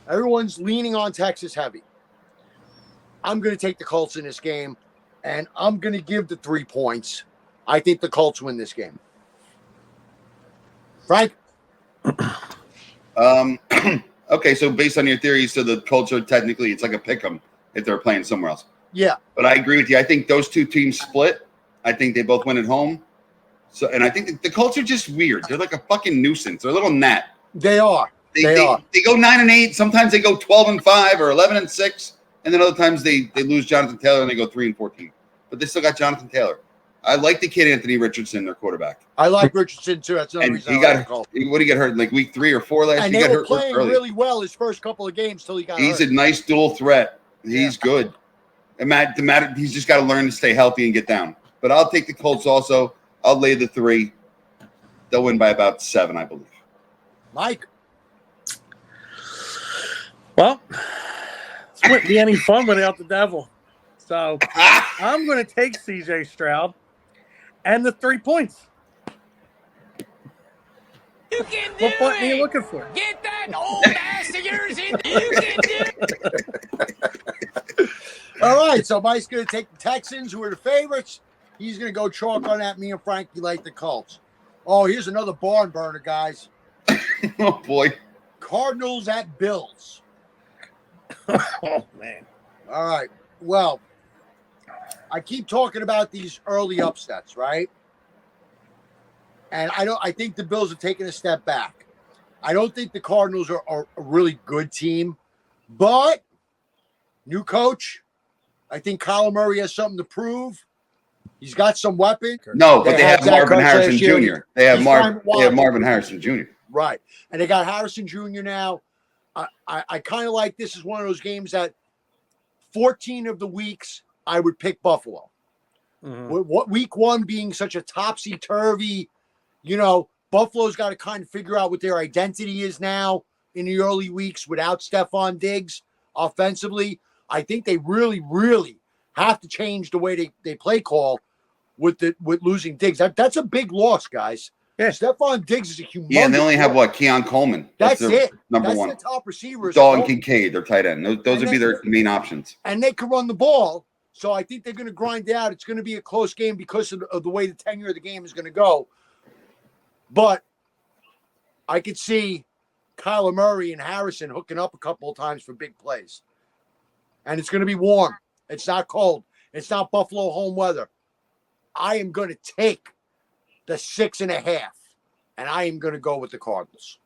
Everyone's leaning on Texas heavy. I'm going to take the Colts in this game, and I'm going to give the 3 points. I think the Colts win this game. Frank? Okay, so based on your theory, so the Colts are technically, it's like a pick 'em if they're playing somewhere else. Yeah. But I agree with you. I think those two teams split. I think they both win at home. So, and I think the Colts are just weird. They're like a fucking nuisance. They're a little gnat. They are. They are. They go 9-8. Sometimes they go 12-5 or 11-6, and then other times they lose Jonathan Taylor and they go 3-14. But they still got Jonathan Taylor. I like the kid Anthony Richardson, their quarterback. I like Richardson too. That's another reason. What did he get hurt? Like week 3 or 4 last year. And he they got were hurt playing early. really well his first couple of games till he got hurt. He's a nice dual threat. He's good. And he's just got to learn to stay healthy and get down. But I'll take the Colts also. I'll lay the 3. They'll win by about 7, I believe. Mike. Well, this wouldn't be any fun without the devil. So I'm going to take C.J. Stroud and the 3 points. You can do What button are you looking for? Get that old ass of yours in. You can do it. All right, so Mike's going to take the Texans, who are the favorites. He's going to go chalk on that. Me and Frankie like the Colts. Oh, here's another barn burner, guys. Oh, boy. Cardinals at Bills. Oh, man. All right. Well, I keep talking about these early upsets, right? And I think the Bills have taken a step back. I don't think the Cardinals are a really good team, but new coach. I think Kyler Murray has something to prove. He's got some weapons. No, but they have Marvin Harrison Jr. They have Marvin Harrison Jr. Right. And they got Harrison Jr. now. I kind of like this is one of those games that 14 of the weeks I would pick Buffalo. Mm-hmm. What week 1 being such a topsy-turvy, Buffalo's got to kind of figure out what their identity is now in the early weeks without Stephon Diggs offensively. I think they really, really have to change the way they play call with losing Diggs. That's a big loss, guys. Yeah. Stephon Diggs is a humongous. Yeah, and they only have what? Keon Coleman. That's their it. Number That's one. the top receivers. Dalton Kincaid, their tight end. Those would be their main options. And they can run the ball. So I think they're going to grind it out. It's going to be a close game because of the way the tenure of the game is going to go. But I could see Kyler Murray and Harrison hooking up a couple of times for big plays. And it's going to be warm. It's not cold. It's not Buffalo home weather. I am going to take the 6.5, and I am going to go with the Cardinals.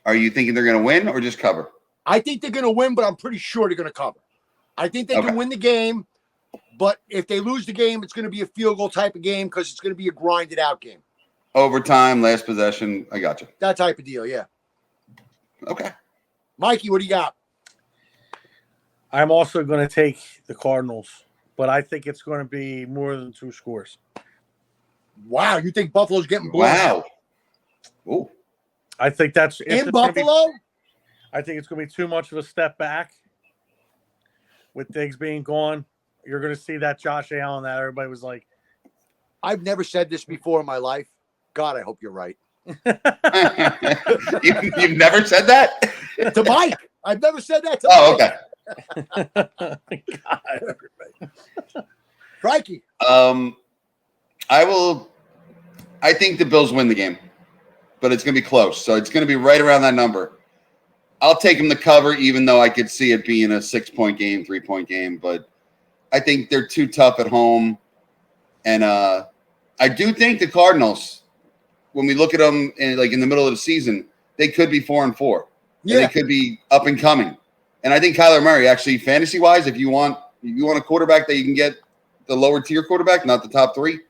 Are you thinking they're going to win or just cover? I think they're going to win, but I'm pretty sure they're going to cover. I think they can win the game, but if they lose the game, it's going to be a field goal type of game because it's going to be a grinded out game. Overtime, last possession. I got you. That type of deal, yeah. Okay. Mikey, what do you got? I'm also going to take the Cardinals, but I think it's going to be more than 2 scores. Wow, you think Buffalo's getting blown out? Oh, I think that's in Buffalo. I think it's going to be too much of a step back with Diggs being gone. You're going to see that Josh Allen that everybody was like. I've never said this before in my life. God, I hope you're right. You've never said that? To Mike. I've never said that to Mike. Okay. God. Frankie. I think the Bills win the game, but it's going to be close. So it's going to be right around that number. I'll take them to cover, even though I could see it being a 6-point game, 3-point game. But I think they're too tough at home. And I do think the Cardinals, when we look at them in the middle of the season, they could be 4-4. Yeah. And they could be up and coming. And I think Kyler Murray, actually, fantasy-wise, if you want a quarterback that you can get the lower tier quarterback, not the top 3,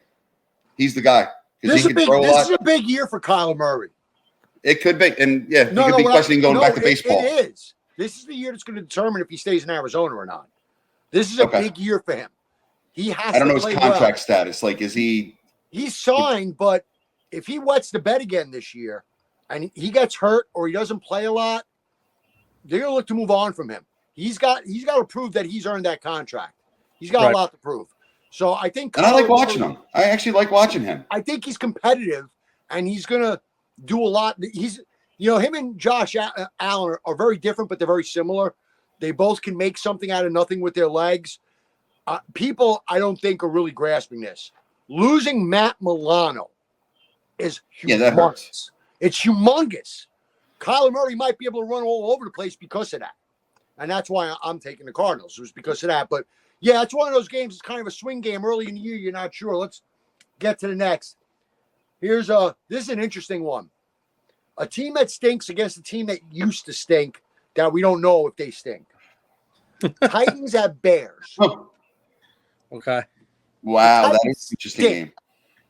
he's the guy. This is a big year for Kyler Murray. It could be. And, yeah, you could be questioning going back to baseball. It is. This is the year that's going to determine if he stays in Arizona or not. This is a big year for him. He has to play well. I don't know his contract status. Like, is he – He's signed, but if he wets the bed again this year and he gets hurt or he doesn't play a lot, they're going to look to move on from him. He's got to prove that he's earned that contract. He's got a lot to prove. So I think – And I like watching him. I actually like watching him. I think he's competitive, and he's going to do a lot. Him and Josh Allen are very different, but they're very similar. They both can make something out of nothing with their legs. People, I don't think, are really grasping this. Losing Matt Milano is humongous. Yeah, that hurts. It's humongous. Kyler Murray might be able to run all over the place because of that. And that's why I'm taking the Cardinals. It was because of that. But, yeah, it's one of those games. It's kind of a swing game early in the year. You're not sure. Let's get to the next. This is an interesting one. A team that stinks against a team that used to stink that we don't know if they stink. Titans at Bears. Okay. Wow, that is an interesting game.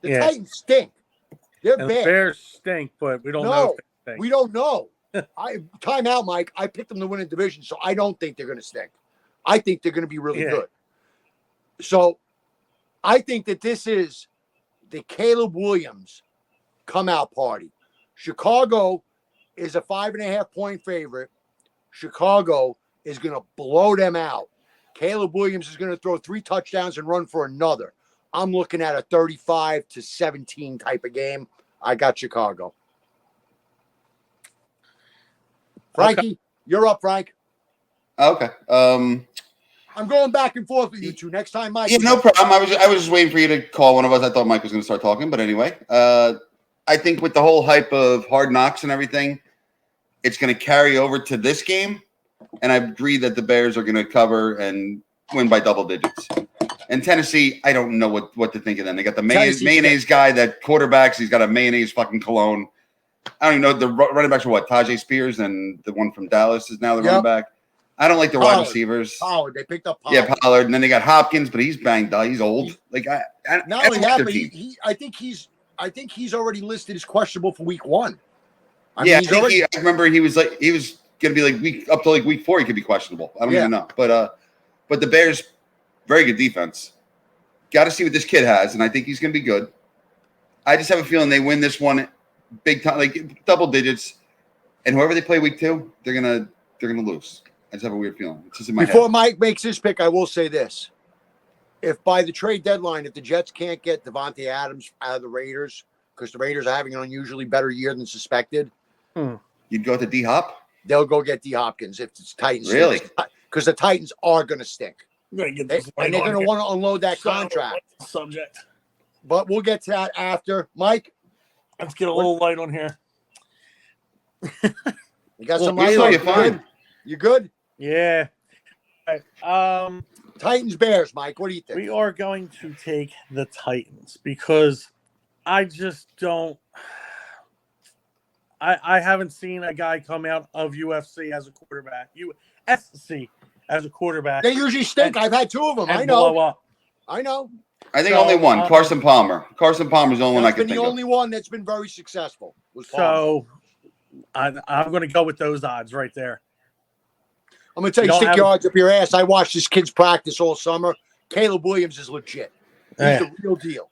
The Titans stink. They're and bad. The Bears stink, but we don't know if they stink. We don't know. Time out, Mike. I picked them to win a division, so I don't think they're going to stink. I think they're going to be really good. So I think that this is the Caleb Williams come-out party. Chicago is a 5.5-point favorite. Chicago is going to blow them out. Caleb Williams is going to throw 3 touchdowns and run for another. I'm looking at a 35-17 type of game. I got Chicago. Frankie, you're up, Frank. Okay. I'm going back and forth with you two. Next time, Mike. Yeah, no problem. I was just waiting for you to call one of us. I thought Mike was going to start talking, but anyway, I think with the whole hype of Hard Knocks and everything, it's going to carry over to this game, and I agree that the Bears are going to cover and win by double digits. And Tennessee, I don't know what to think of them. They got the mayonnaise guy that quarterbacks. He's got a mayonnaise fucking cologne. I don't even know. The running backs are what? Tajay Spears, and the one from Dallas is now the running back. I don't like the wide receivers. Pollard. They picked up Pollard. Yeah, Pollard. And then they got Hopkins, but he's banged up. He's old. Like not only that, but I think he's already listed as questionable for week 1. I remember he was gonna be like up to week 4. He could be questionable. I don't even know. But the Bears, very good defense. Got to see what this kid has, and I think he's gonna be good. I just have a feeling they win this one big time, like double digits, and whoever they play week 2, they're gonna lose. I just have a weird feeling. It's just in my Before head. Mike makes his pick, I will say this. If by the trade deadline, if the Jets can't get Devontae Adams out of the Raiders because the Raiders are having an unusually better year than suspected. You'd go to D Hop? They'll go get D Hopkins if it's Titans. Really? Because the Titans are going to stink. Get They, this and they're going to want to unload that contract. Subject. But we'll get to that after. Mike? Let's get a little light on here. You got some we light saw on you you? fine. Good? You good? Yeah. All right. Titans, Bears, Mike. What do you think? We are going to take the Titans because I just don't. I haven't seen a guy come out of UFC as a quarterback. USC as a quarterback. They usually stink. I've had two of them. I and blow know. up. I know. I think So, only one. Carson Palmer. Carson Palmer's the only one I That's can been the think only one that's been very successful. Was Palmer. So I'm going to go with those odds right there. I'm going to tell you, don't stick have your a- odds up your ass. I watched this kid's practice all summer. Caleb Williams is legit. He's Yeah. the real deal.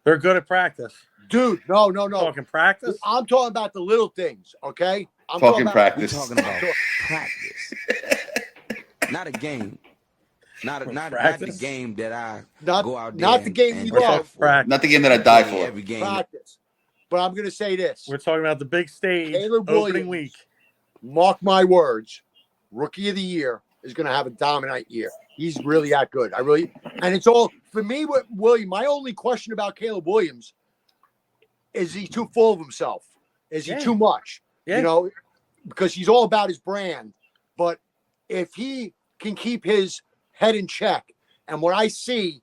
They're good at practice. Dude, no. Talking practice. I'm talking about the little things, okay? I'm Talking about- practice. Talking about practice, not a game. Not the Practice? game that I Not- go out there. not the game we love. Practice. Not the game that I die for. Every game. practice. But I'm going to say this. We're talking about the big stage Caleb opening Williams. week. Mark my words, rookie of the year is going to have a dominant year. He's really that good. And it's all for me with William. My only question about Caleb Williams is he too full of himself? Is he Yeah. too much? Yeah. You know, because he's all about his brand. But if he can keep his head in check, and what I see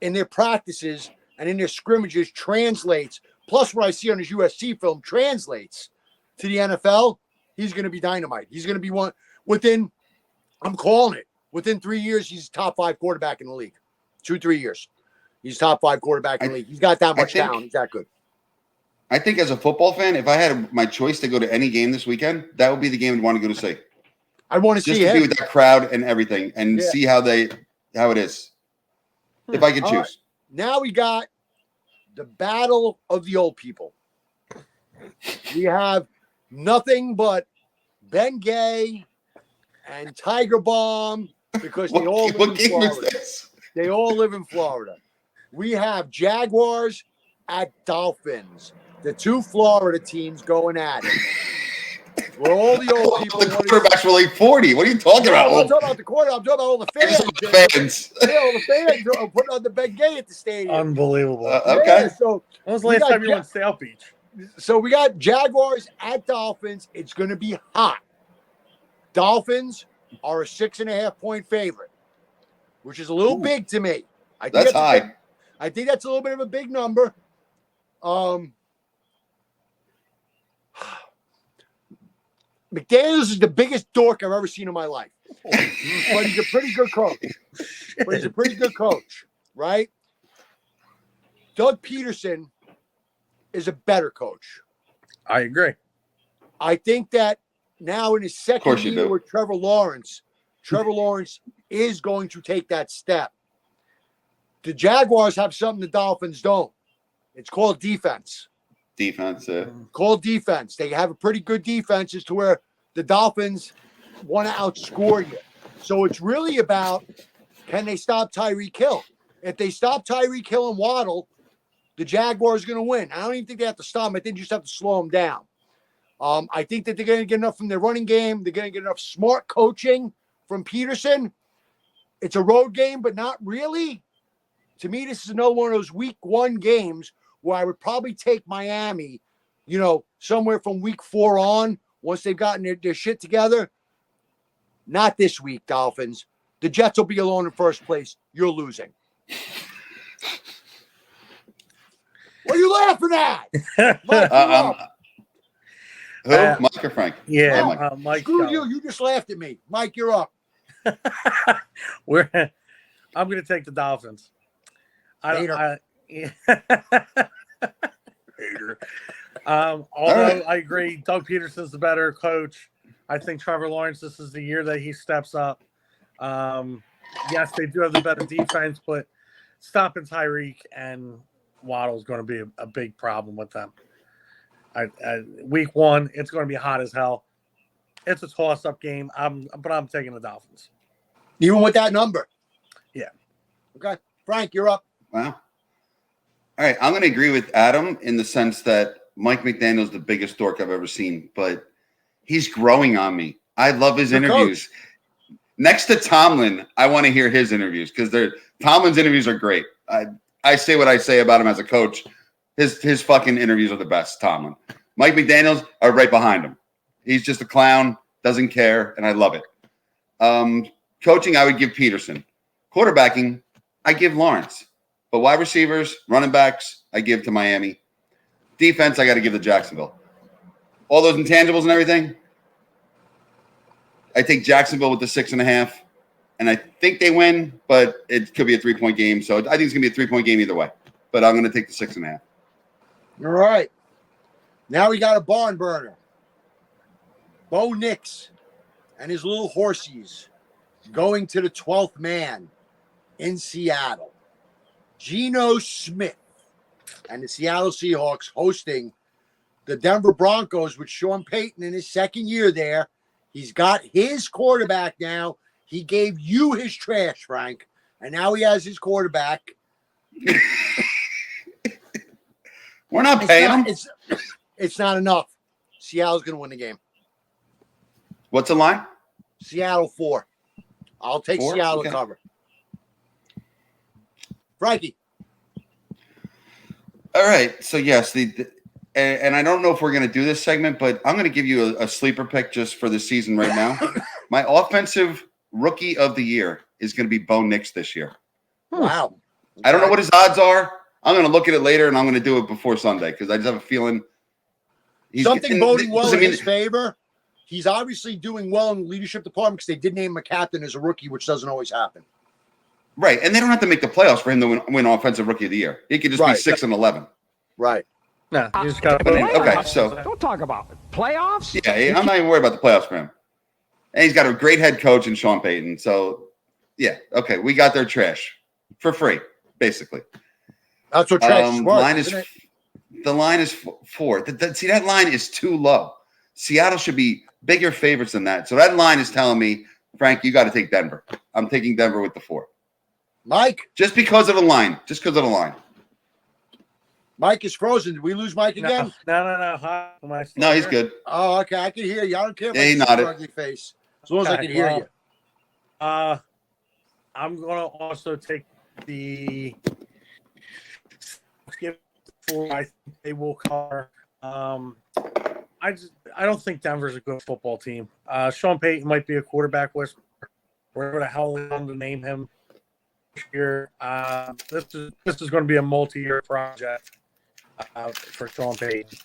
in their practices and in their scrimmages translates, plus what I see on his USC film translates to the NFL, he's going to be dynamite. He's going to be one within, I'm calling it, within 3 years, he's top 5 quarterback in the league. 2-3 years. He's top 5 quarterback in the league. He's got that much talent. He's that good. I think as a football fan, if I had my choice to go to any game this weekend, that would be the game I'd want to go to see. I want to Just see to be him. with that crowd and everything and Yeah. see how it is. If I could All choose. right. Now we got the battle of the old people. We have nothing but Ben Gay and Tiger Bomb because they all live What in game is Florida. this? They all live in Florida. We have Jaguars at Dolphins. The two Florida teams going at it. Where all the old people The want to quarterbacks were like 40. What are you talking I'm about? not talking about the quarter. I'm talking about all the fans. Fans. Yeah, all the fans are putting on the Ben Gay at the stadium. Unbelievable. Okay. Yeah, so when was the we last got time you went to South Beach? So we got Jaguars at Dolphins. It's going to be hot. Dolphins are a 6.5-point favorite, which is a little big to me. I think That's high. I think that's a little bit of a big number. McDaniels is the biggest dork I've ever seen in my life, but he's a pretty good coach. Right? Doug Peterson is a better coach. I agree. I think that now in his second course you year do. with Trevor Lawrence is going to take that step. The Jaguars have something the Dolphins don't. It's called defense. Defense. Called defense. They have a pretty good defense as to where the Dolphins want to outscore you. So it's really about, can they stop Tyreek Hill? If they stop Tyreek Hill and Waddle, the Jaguars are going to win. I don't even think they have to stop them. I think you just have to slow them down. I think that they're going to get enough from their running game. They're going to get enough smart coaching from Peterson. It's a road game, but not really. To me, this is another one of those week 1 games where I would probably take Miami, somewhere from week 4 on, once they've gotten their shit together. Not this week, Dolphins. The Jets will be alone in first place. You're losing. What are you laughing at? Mike, you're up. Who? Mike or Frank? Yeah, Oh, Mike. Mike. Screw you. You just laughed at me. Mike, you're up. I'm going to take the Dolphins. Hater. Although I agree, Doug Peterson's the better coach. I think Trevor Lawrence, this is the year that he steps up. Yes, they do have the better defense, but stopping Tyreek and Waddle is going to be a big problem with them. Week 1, it's going to be hot as hell. It's a toss-up game. But I'm taking the Dolphins. Even with that number. Yeah. Okay. Frank, you're up. Wow. All right, I'm going to agree with Adam in the sense that Mike McDaniel's the biggest dork I've ever seen, but he's growing on me. I love his interviews. Coach. Next to Tomlin, I want to hear his interviews because Tomlin's interviews are great. I say what I say about him as a coach. His fucking interviews are the best, Tomlin. Mike McDaniel's are right behind him. He's just a clown, doesn't care, and I love it. Coaching, I would give Peterson. Quarterbacking, I give Lawrence. But wide receivers, running backs, I give to Miami. Defense, I got to give to Jacksonville. All those intangibles and everything, I take Jacksonville with the 6.5, and I think they win, but it could be a 3-point game. So I think it's going to be a 3-point game either way. But I'm going to take the 6.5. All right. Now we got a barn burner. Bo Nix and his little horsies going to the 12th man in Seattle. Geno Smith and the Seattle Seahawks hosting the Denver Broncos with Sean Payton in his second year there. He's got his quarterback now. He gave you his trash, Frank, and now he has his quarterback. We're not paying him. It's not enough. Seattle's going to win the game. What's the line? Seattle 4. I'll take 4? Seattle Okay. to cover. Frankie. All right. So, yes, and I don't know if we're going to do this segment, but I'm going to give you a sleeper pick just for the season right now. My offensive rookie of the year is going to be Bo Nix this year. Wow. I don't know what his odds are. I'm going to look at it later, and I'm going to do it before Sunday because I just have a feeling something boding well in his favor. He's obviously doing well in the leadership department because they did name him a captain as a rookie, which doesn't always happen. Right, and they don't have to make the playoffs for him to win offensive rookie of the year. He could just be 6-11. Right. No, you just got Okay, so Don't talk about it. Playoffs? yeah, I'm not even worried about the playoffs for him. And he's got a great head coach in Sean Payton. So yeah, okay, we got their trash for free, basically. That's what trash is worth. The line is 4. See, that line is too low. Seattle should be bigger favorites than that. So that line is telling me, Frank, you got to take Denver. I'm taking Denver with the 4. Mike? Just because of the line. Mike is frozen. Did we lose Mike again? No. Hi, No, he's good. Oh, okay. I can hear you. I don't care about he your nodded. ugly face. As long as I can hear you. I'm going to also take the four. I think they will cover. I don't think Denver's a good football team. Sean Payton might be a quarterback whisperer, whatever the hell they want to name him this year. This is going to be a multi-year project for Sean Payton.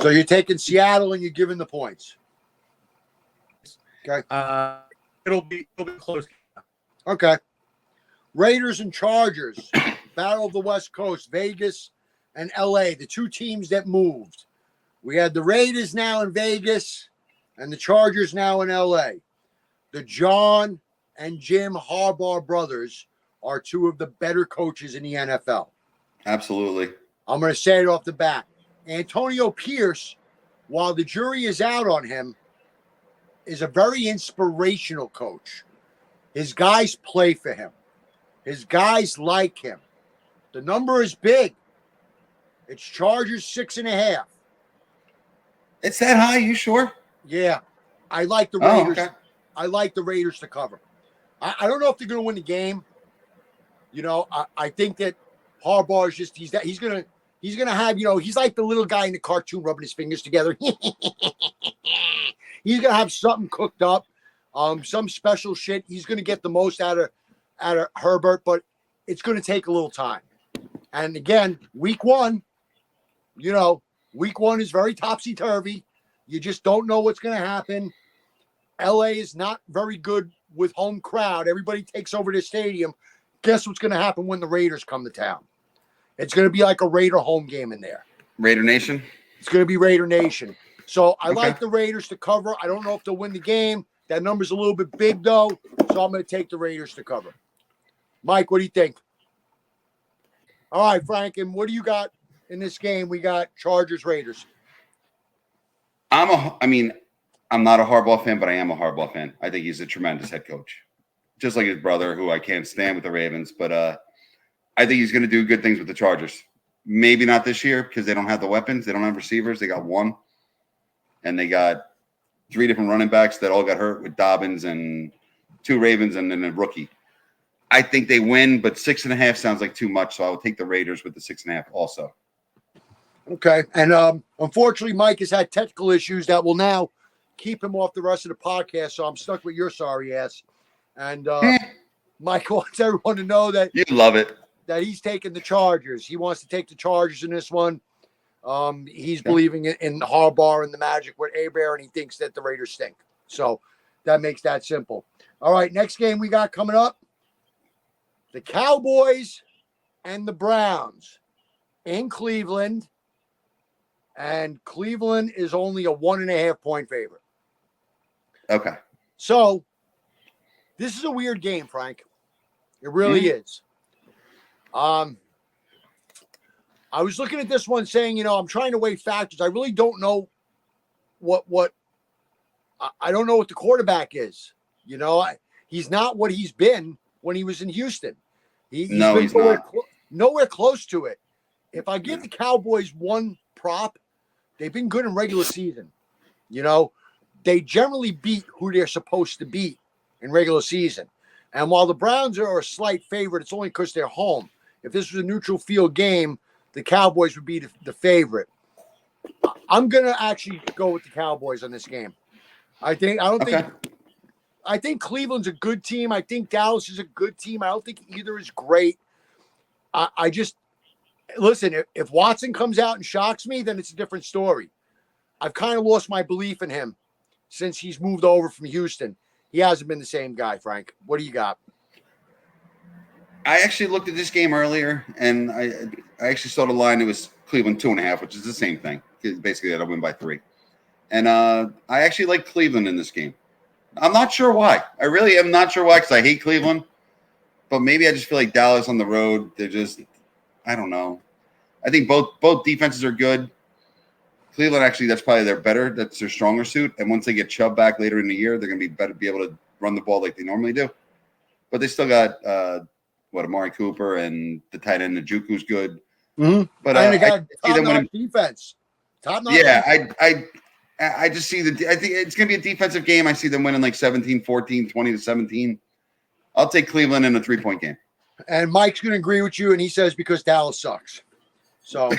So you're taking Seattle and you're giving the points. Okay. It'll be close. Okay. Raiders and Chargers, Battle of the West Coast, Vegas and LA, the two teams that moved. We had the Raiders now in Vegas and the Chargers now in LA. The John and Jim Harbaugh brothers are two of the better coaches in the NFL. Absolutely. I'm going to say it off the bat. Antonio Pierce, while the jury is out on him, is a very inspirational coach. His guys play for him. His guys like him. The number is big. It's Chargers 6.5. It's that high? You sure? Yeah. I like the Raiders. Okay. I like the Raiders to cover. I don't know if they're going to win the game. You know, I think that Harbaugh is just he's gonna have, you know, he's like the little guy in the cartoon rubbing his fingers together. He's gonna have something cooked up, some special shit. He's gonna get the most out of Herbert, but it's gonna take a little time. And again, week one is very topsy-turvy. You just don't know what's gonna happen. LA is not very good with home crowd. Everybody takes over the stadium. Guess what's gonna happen when the Raiders come to town? It's going to be like a Raider home game in there. Raider Nation? It's going to be Raider Nation. So I Okay. like the Raiders to cover. I don't know if they'll win the game. That number's a little bit big, though. So I'm going to take the Raiders to cover. Mike, what do you think? All right, Frank, and what do you got in this game? We got Chargers, Raiders. I'm not a Harbaugh fan, but I am a Harbaugh fan. I think he's a tremendous head coach. Just like his brother, who I can't stand with the Ravens. But I think he's going to do good things with the Chargers. Maybe not this year because they don't have the weapons. They don't have receivers. They got one. And they got 3 different running backs that all got hurt with Dobbins and 2 Ravens and then a rookie. I think they win, but 6.5 sounds like too much. So I will take the Raiders with the 6.5 also. Okay. And unfortunately, Mike has had technical issues that will now keep him off the rest of the podcast. So I'm stuck with your sorry ass. And Mike wants everyone to know that you love it. That he's taking the Chargers. He wants to take the Chargers in this one. He's believing in Harbaugh and the magic with Bear, and he thinks that the Raiders stink. So that makes that simple. All right, next game we got coming up. The Cowboys and the Browns in Cleveland. And Cleveland is only a 1.5 point favorite. Okay. So this is a weird game, Frank. It really is. I was looking at this one saying, I'm trying to weigh factors. I really don't know I don't know what the quarterback is. He's not what he's been when he was in Houston. He's nowhere close to it. If I give the Cowboys one prop, they've been good in regular season. They generally beat who they're supposed to beat in regular season. And while the Browns are a slight favorite, it's only because they're home. If this was a neutral field game, the Cowboys would be the favorite. I'm going to actually go with the Cowboys on this game. I think Cleveland's a good team. I think Dallas is a good team. I don't think either is great. I just listen, if Watson comes out and shocks me, then it's a different story. I've kind of lost my belief in him since he's moved over from Houston. He hasn't been the same guy, Frank. What do you got? I actually looked at this game earlier, and I actually saw the line. It was Cleveland 2.5, which is the same thing. Basically, that'll win by 3. And I actually like Cleveland in this game. I'm not sure why. I really am not sure why because I hate Cleveland. But maybe I just feel like Dallas on the road, they're just – I don't know. I think both defenses are good. Cleveland, actually, that's probably their better. That's their stronger suit. And once they get Chubb back later in the year, they're going to be able to run the ball like they normally do. But they still got Amari Cooper and the tight end Njoku's good. Mm-hmm. But and they got top-notch defense. Top-notch. Yeah, I just see I think it's going to be a defensive game. I see them winning like 17-14, 20-17. I'll take Cleveland in a 3-point game. And Mike's going to agree with you, and he says because Dallas sucks. So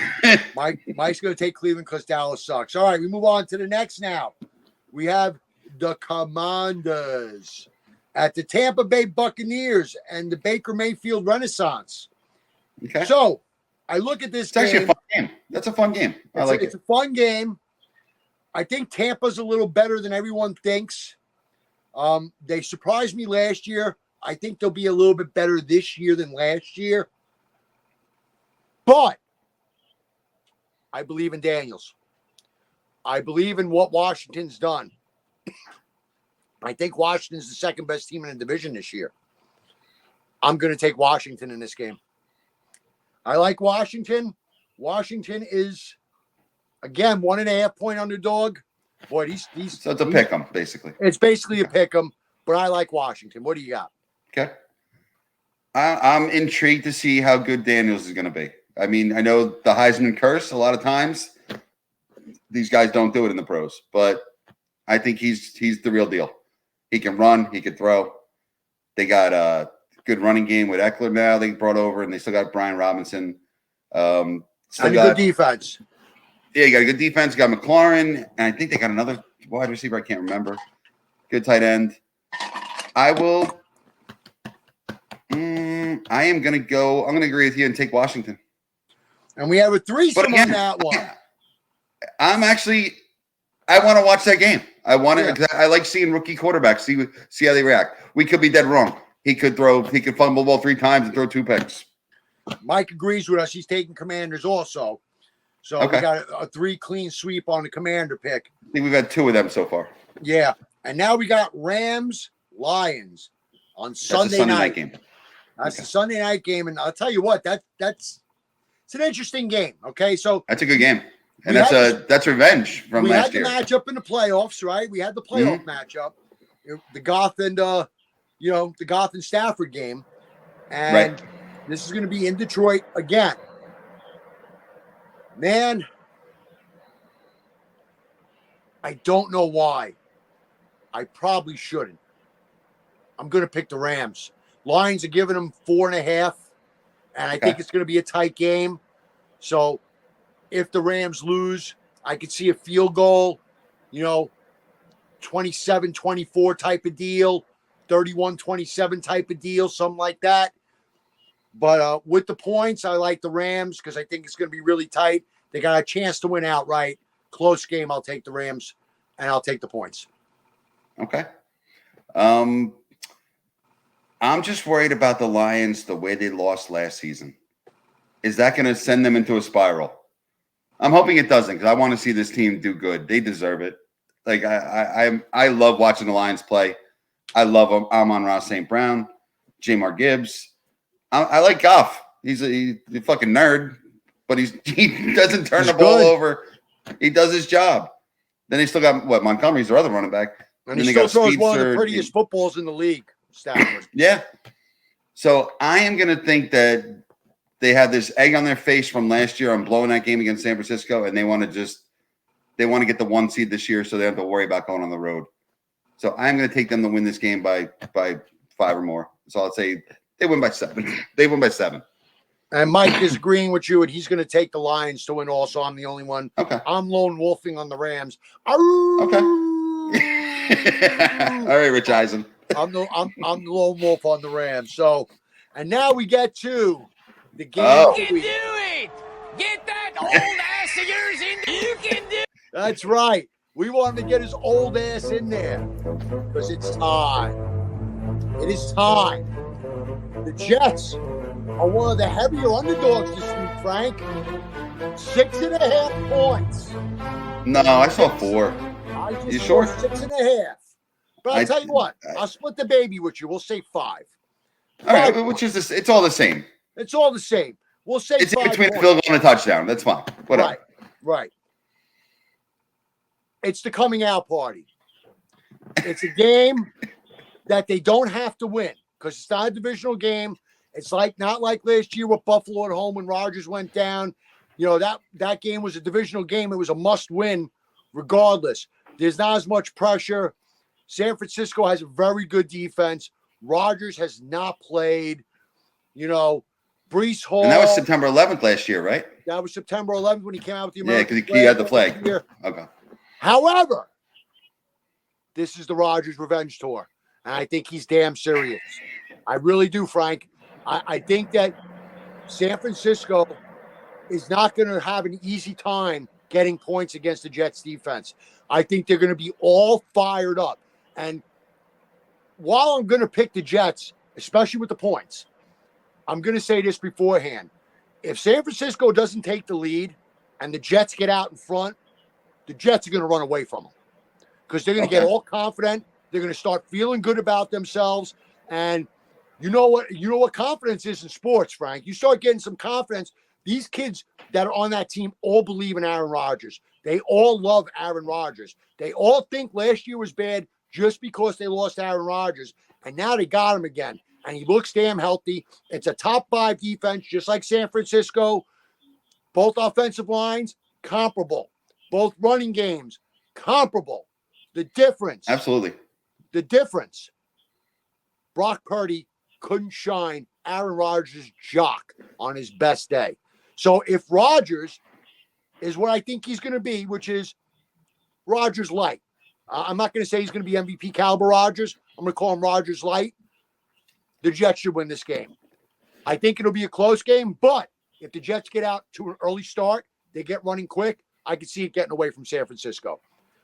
Mike's going to take Cleveland because Dallas sucks. All right, we move on to the next now. We have the Commanders at the Tampa Bay Buccaneers and the Baker Mayfield Renaissance. Okay. So I look at this game. It's actually a fun game. That's a fun game. It's a fun game. I think Tampa's a little better than everyone thinks. They surprised me last year. I think they'll be a little bit better this year than last year. But I believe in Daniels. I believe in what Washington's done. I think Washington's the second best team in the division this year. I'm going to take Washington in this game. I like Washington. Washington is, again, 1.5 point underdog. Boy, so it's a pick 'em, basically. It's basically a pick 'em, but I like Washington. What do you got? Okay. I'm intrigued to see how good Daniels is going to be. I mean, I know the Heisman curse a lot of times. These guys don't do it in the pros, but I think he's the real deal. He can run. He can throw. They got a good running game with Eckler now. They brought over, and they still got Brian Robinson. And a good defense. Yeah, you got a good defense. You got McLaurin, and I think they got another wide receiver. I can't remember. Good tight end. I am going to go. I'm going to agree with you and take Washington. And we have a threesome on that one. I want to watch that game. I want to. I like seeing rookie quarterbacks. See how they react. We could be dead wrong. He could fumble the ball 3 times and throw 2 picks. Mike agrees with us. He's taking Commanders also. So we got a 3 clean sweep on the Commander pick. I think we've had 2 of them so far. Yeah. And now we got Rams Lions on Sunday night game. That's the Sunday night game. And I'll tell you what, it's an interesting game. Okay. So that's a good game. And that's revenge from last year. We had the matchup in the playoffs, right? We had the playoff matchup. The Goth and Stafford game. And This is going to be in Detroit again. Man, I don't know why. I probably shouldn't. I'm going to pick the Rams. Lions are giving them 4.5, and I think it's going to be a tight game. So if the Rams lose, I could see a field goal, 27-24 type of deal, 31-27 type of deal, something like that. But with the points, I like the Rams because I think it's going to be really tight. They got a chance to win outright. Close game, I'll take the Rams, and I'll take the points. Okay. I'm just worried about the Lions, the way they lost last season. Is that going to send them into a spiral? I'm hoping it doesn't because I want to see this team do good. They deserve it. Like I love watching the Lions play. I love Amon-Ra St. Brown, Jamar Gibbs. I like Goff. He's a fucking nerd, but he doesn't turn the ball over. He does his job. Then they still got Montgomery's their other running back. And he still throws one of the prettiest footballs in the league. Stafford. Yeah. So I am going to think that they have this egg on their face from last year on blowing that game against San Francisco, and they want to get the 1 seed this year, so they don't have to worry about going on the road. So I'm going to take them to win this game by 5 or more. So I'll say they win by 7. They win by 7. And Mike is agreeing with you, and he's going to take the Lions to win also. I'm the only one. Okay. I'm lone wolfing on the Rams. Okay. All right, Rich Eisen. I'm the lone wolf on the Rams. So, and now we get to the game. You can do it. Get that old ass of yours in. You can do it. That's right. We want him to get his old ass in there because it's time. It is time. The Jets are one of the heavier underdogs this week, Frank. 6.5 points. No, I saw 4. You sure? 6.5. But I'll tell you what, I'll split the baby with you. We'll say 5. All right, which is this? It's all the same. It's all the same. We'll say it's 5 between points. a field goal and a touchdown. That's fine. Whatever. Right. It's the coming out party. It's a game that they don't have to win because it's not a divisional game. It's not like last year with Buffalo at home when Rodgers went down. That game was a divisional game. It was a must-win regardless. There's not as much pressure. San Francisco has a very good defense. Rodgers has not played. Breece Hall. And that was September 11th last year, right? That was September 11th when he came out with the American because he had the flag. Okay. However, this is the Rodgers revenge tour, and I think he's damn serious. I really do, Frank. I think that San Francisco is not going to have an easy time getting points against the Jets defense. I think they're going to be all fired up. And while I'm going to pick the Jets, especially with the points, I'm going to say this beforehand. If San Francisco doesn't take the lead and the Jets get out in front, the Jets are going to run away from them because they're going to get all confident. They're going to start feeling good about themselves. And you know what confidence is in sports, Frank. You start getting some confidence. These kids that are on that team all believe in Aaron Rodgers. They all love Aaron Rodgers. They all think last year was bad just because they lost Aaron Rodgers. And now they got him again. And he looks damn healthy. It's a top 5 defense, just like San Francisco. Both offensive lines, comparable. Both running games, comparable. The difference. Absolutely. The difference. Brock Purdy couldn't shine Aaron Rodgers' jock on his best day. So if Rodgers is what I think he's going to be, which is Rodgers light. I'm not going to say he's going to be MVP caliber Rodgers. I'm going to call him Rodgers light. The Jets should win this game. I think it'll be a close game, but if the Jets get out to an early start, they get running quick, I can see it getting away from San Francisco.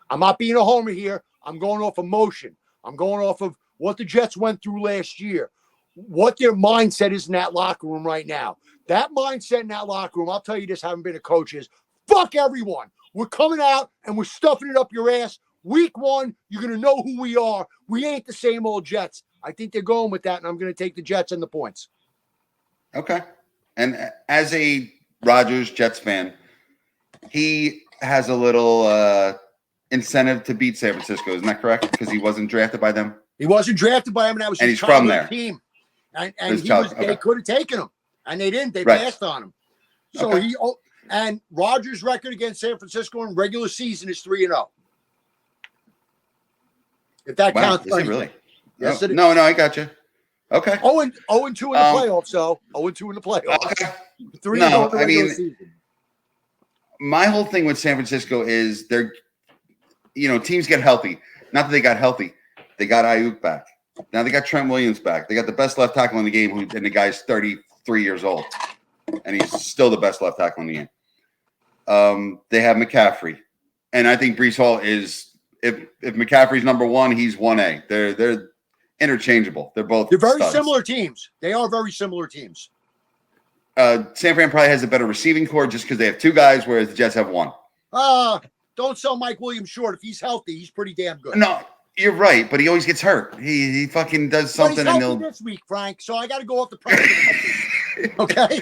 I'm not being a homer here. I'm going off emotion. I'm going off of what the Jets went through last year, what their mindset is in that locker room right now. That mindset in that locker room, I'll tell you this, having been a coach, is fuck everyone. We're coming out and we're stuffing it up your ass. Week 1, you're going to know who we are. We ain't the same old Jets. I think they're going with that, and I'm going to take the Jets and the points. Okay. And as a Rodgers Jets fan, he has a little incentive to beat San Francisco. Isn't that correct? Because he wasn't drafted by them. He wasn't drafted by them, and that was and his he's from childhood there. team. And His they child- okay. could have taken him. and they didn't. They Right. passed on him. So Okay. and Rodgers' record against San Francisco in regular season is 3-0. If that Wow, counts, is it really? Yes, Oh, it is. no, I got you. Okay. 0-2 in the playoffs, so 0-2 in the playoffs. Okay. 3-0 No, in the I regular mean, season. My whole thing with San Francisco is teams get healthy. Not that they got healthy. They got Ayuk back. Now they got Trent Williams back. They got the best left tackle in the game, and the guy's 33 years old, and he's still the best left tackle in the game. They have McCaffrey, and I think Breece Hall is if McCaffrey's number one, he's 1A. They're interchangeable. They're both. They're very studs. similar teams. They are very similar teams. San Fran probably has a better receiving core just because they have two guys, whereas the Jets have one. Don't sell Mike Williams short. If he's healthy, he's pretty damn good. No, you're right, but he always gets hurt. He fucking does But he's something and healthy he'll. this week, Frank. So I got to go off the premise. Okay.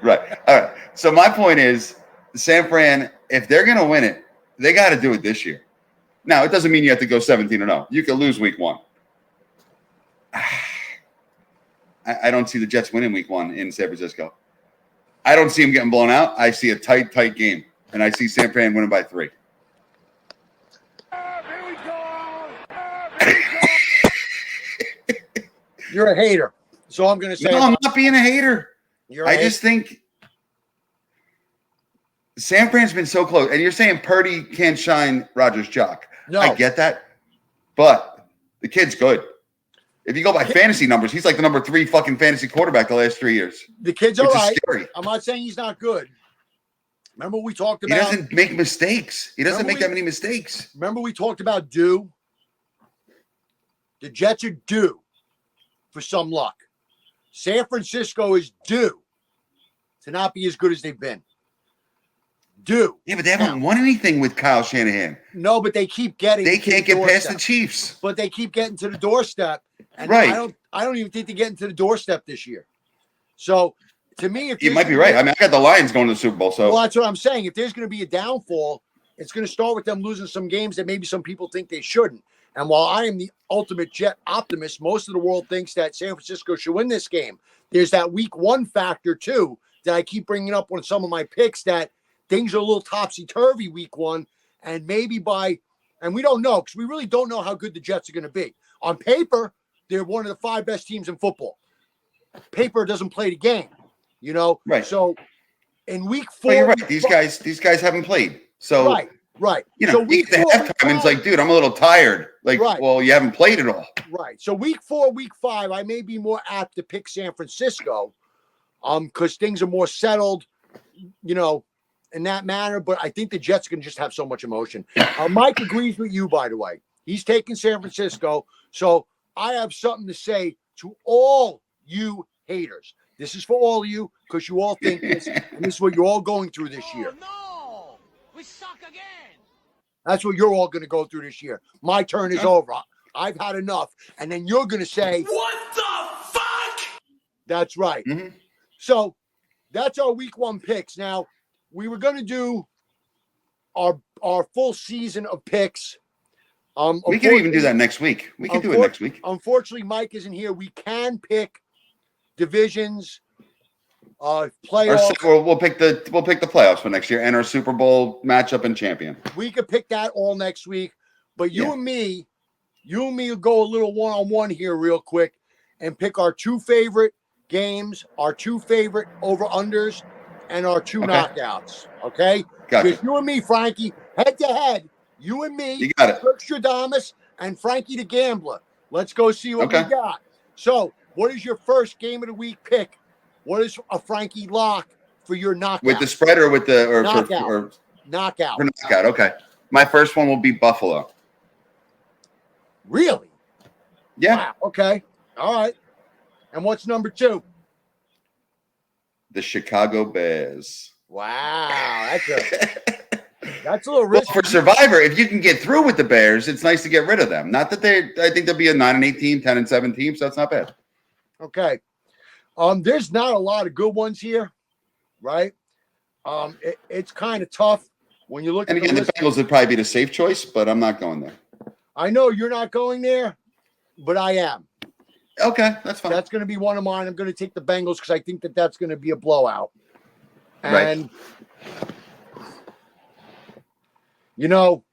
Right. All right. So my point is, San Fran, if they're going to win it, they got to do it this year. Now, it doesn't mean you have to go 17-0. You could lose week one. I don't see the Jets winning week one in San Francisco. I don't see them getting blown out. I see a tight game, and I see San Fran winning by 3. You're a hater. So I'm going to say. No, I'm not being a hater. You're a hater. Just think San Fran's been so close. And you're saying Purdy can't shine Rodgers' jock. No. I get that. But the kid's good. If you go by fantasy numbers, he's like the number 3 fucking fantasy quarterback the last 3 years. The kid's all which is right. scary. I'm not saying he's not good. Remember we talked He about. doesn't make mistakes. He doesn't Remember make that many mistakes. Remember we talked about due? The Jets are due for some luck. San Francisco is due to not be as good as they've been. Due. Yeah, but they haven't won anything with Kyle Shanahan. No, but they keep getting. They to can't the get past doorstep. the Chiefs. But they keep getting to the doorstep. And Right. I don't even think they're getting to the doorstep this year. So to me, if You there's might be gonna right. I mean, I got the Lions going to the Super Bowl. So well, that's what I'm saying. If there's going to be a downfall, it's going to start with them losing some games that maybe some people think they shouldn't. And while I am the ultimate Jet optimist, most of the world thinks that San Francisco should win this game. There's that week one factor, too, that I keep bringing up on some of my picks, that things are a little topsy-turvy week one. And maybe and we don't know, because we really don't know how good the Jets are going to be. On paper, they're one of the 5 best teams in football. Paper doesn't play the game, Right. So in week 4, Well, you're right. These guys haven't played. So right. you So get the halftime and it's like, dude, I'm a little tired. Like, Right. well, you haven't played it all. Right. So week 4, week 5, I may be more apt to pick San Francisco, because things are more settled, in that manner. But I think the Jets can just have so much emotion. Mike agrees with you, by the way. He's taking San Francisco. So I have something to say to all you haters. This is for all of you, because you all think this, and this is what you're all going through this year. No, we suck again. That's what you're all going to go through this year. My turn is over. I've had enough. And then you're going to say, What the fuck? that's right. Mhm. So that's our week 1 picks. Now, we were going to do our full season of picks. We can even do that next week. We can do it next week. Unfortunately, Mike isn't here. We can pick divisions, playoffs. We'll pick the playoffs for next year and our Super Bowl matchup and champion. We could pick that all next week. But you Yeah. and me will go a little one-on-one here real quick and pick our 2 favorite games, our 2 favorite over-unders, and our 2 knockouts. Okay? Gotcha. Because you and me, Frankie, head-to-head, you and me, You got it. Stradamus, and Frankie the Gambler. Let's go see what we got. So, what is your first game of the week pick? What is a Frankie lock for your knockout? With the spread or with the Knockout. knockout? Okay. My first one will be Buffalo. Really? Yeah. Wow. Okay. All right. And what's number 2? The Chicago Bears. Wow. That's a little Well, risky. for Survivor, if you can get through with the Bears, it's nice to get rid of them. Not that I think they'll be a 9-8 team, 10-7 team, so that's not bad. Okay. There's not a lot of good ones here, right? It's kind of tough when you look And at again, the the list. Bengals would probably be the safe choice, but I'm not going there. I know you're not going there, but I am. Okay, that's fine. That's going to be one of mine. I'm going to take the Bengals because I think that that's going to be a blowout. Right. And, you know,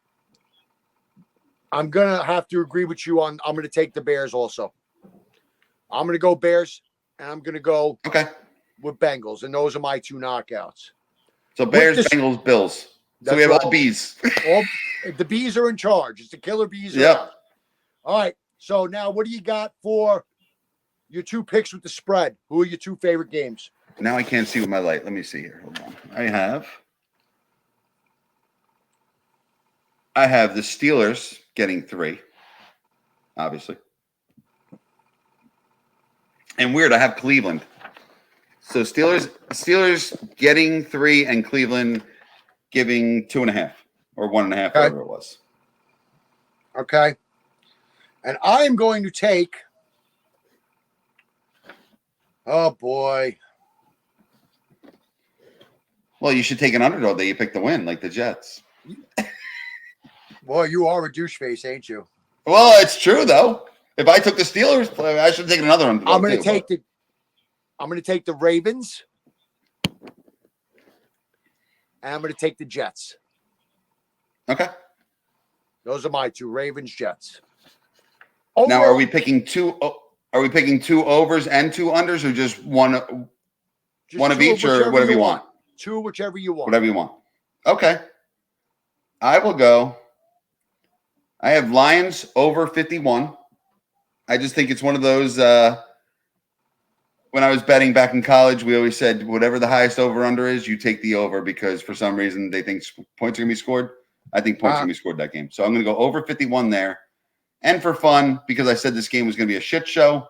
I'm going to have to agree with you on, I'm going to take the Bears also. I'm going to go Bears, and I'm going to go Okay. with Bengals, and those are my 2 knockouts. So Bears, this- Bengals, Bills. So That's we have right. all B's. The Bees are in charge. It's the killer bees. Yep. All right. So now what do you got for your 2 picks with the spread? Who are your 2 favorite games? Now I can't see with my light. Let me see here. Hold on. I have the Steelers getting 3, obviously. And weird, I have Cleveland. So Steelers getting 3 and Cleveland giving 2.5 or 1.5, whatever it was. Okay. And I am going to take, oh boy. Well, you should take an underdog that you pick the win, like the Jets. Boy, you are a douche face, ain't you? Well, it's true though. If I took the Steelers, I should take another underdog. I'm going to take the Ravens. And I'm going to take the Jets. Okay. Those are my 2, Ravens, Jets. Now, are we picking 2? Are we picking 2 overs and 2 unders, or just one of each, or whatever you want? 2, whichever you want. Whatever you want. Okay. I will go. I have Lions over 51. I just think it's one of those. When I was betting back in college, we always said whatever the highest over under is, you take the over because for some reason they think points are going to be scored. I think points are going to be scored that game. So I'm going to go over 51 there. And for fun, because I said this game was going to be a shit show,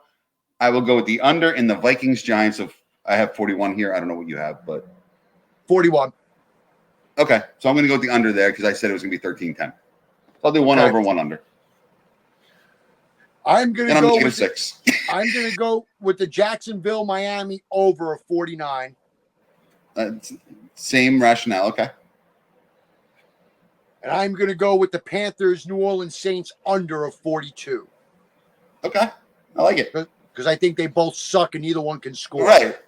I will go with the under in the Vikings Giants of. I have 41 here. I don't know what you have, but 41. Okay, so I'm going to go with the under there because I said it was going to be 13-10. So I'll do 1 over, 1 under. I'm going to go with 6. I'm going to go with the Jacksonville Miami over 49. Same rationale. Okay. And I'm going to go with the Panthers New Orleans Saints under of 42. Okay, I like it because I think they both suck and neither one can score. Right.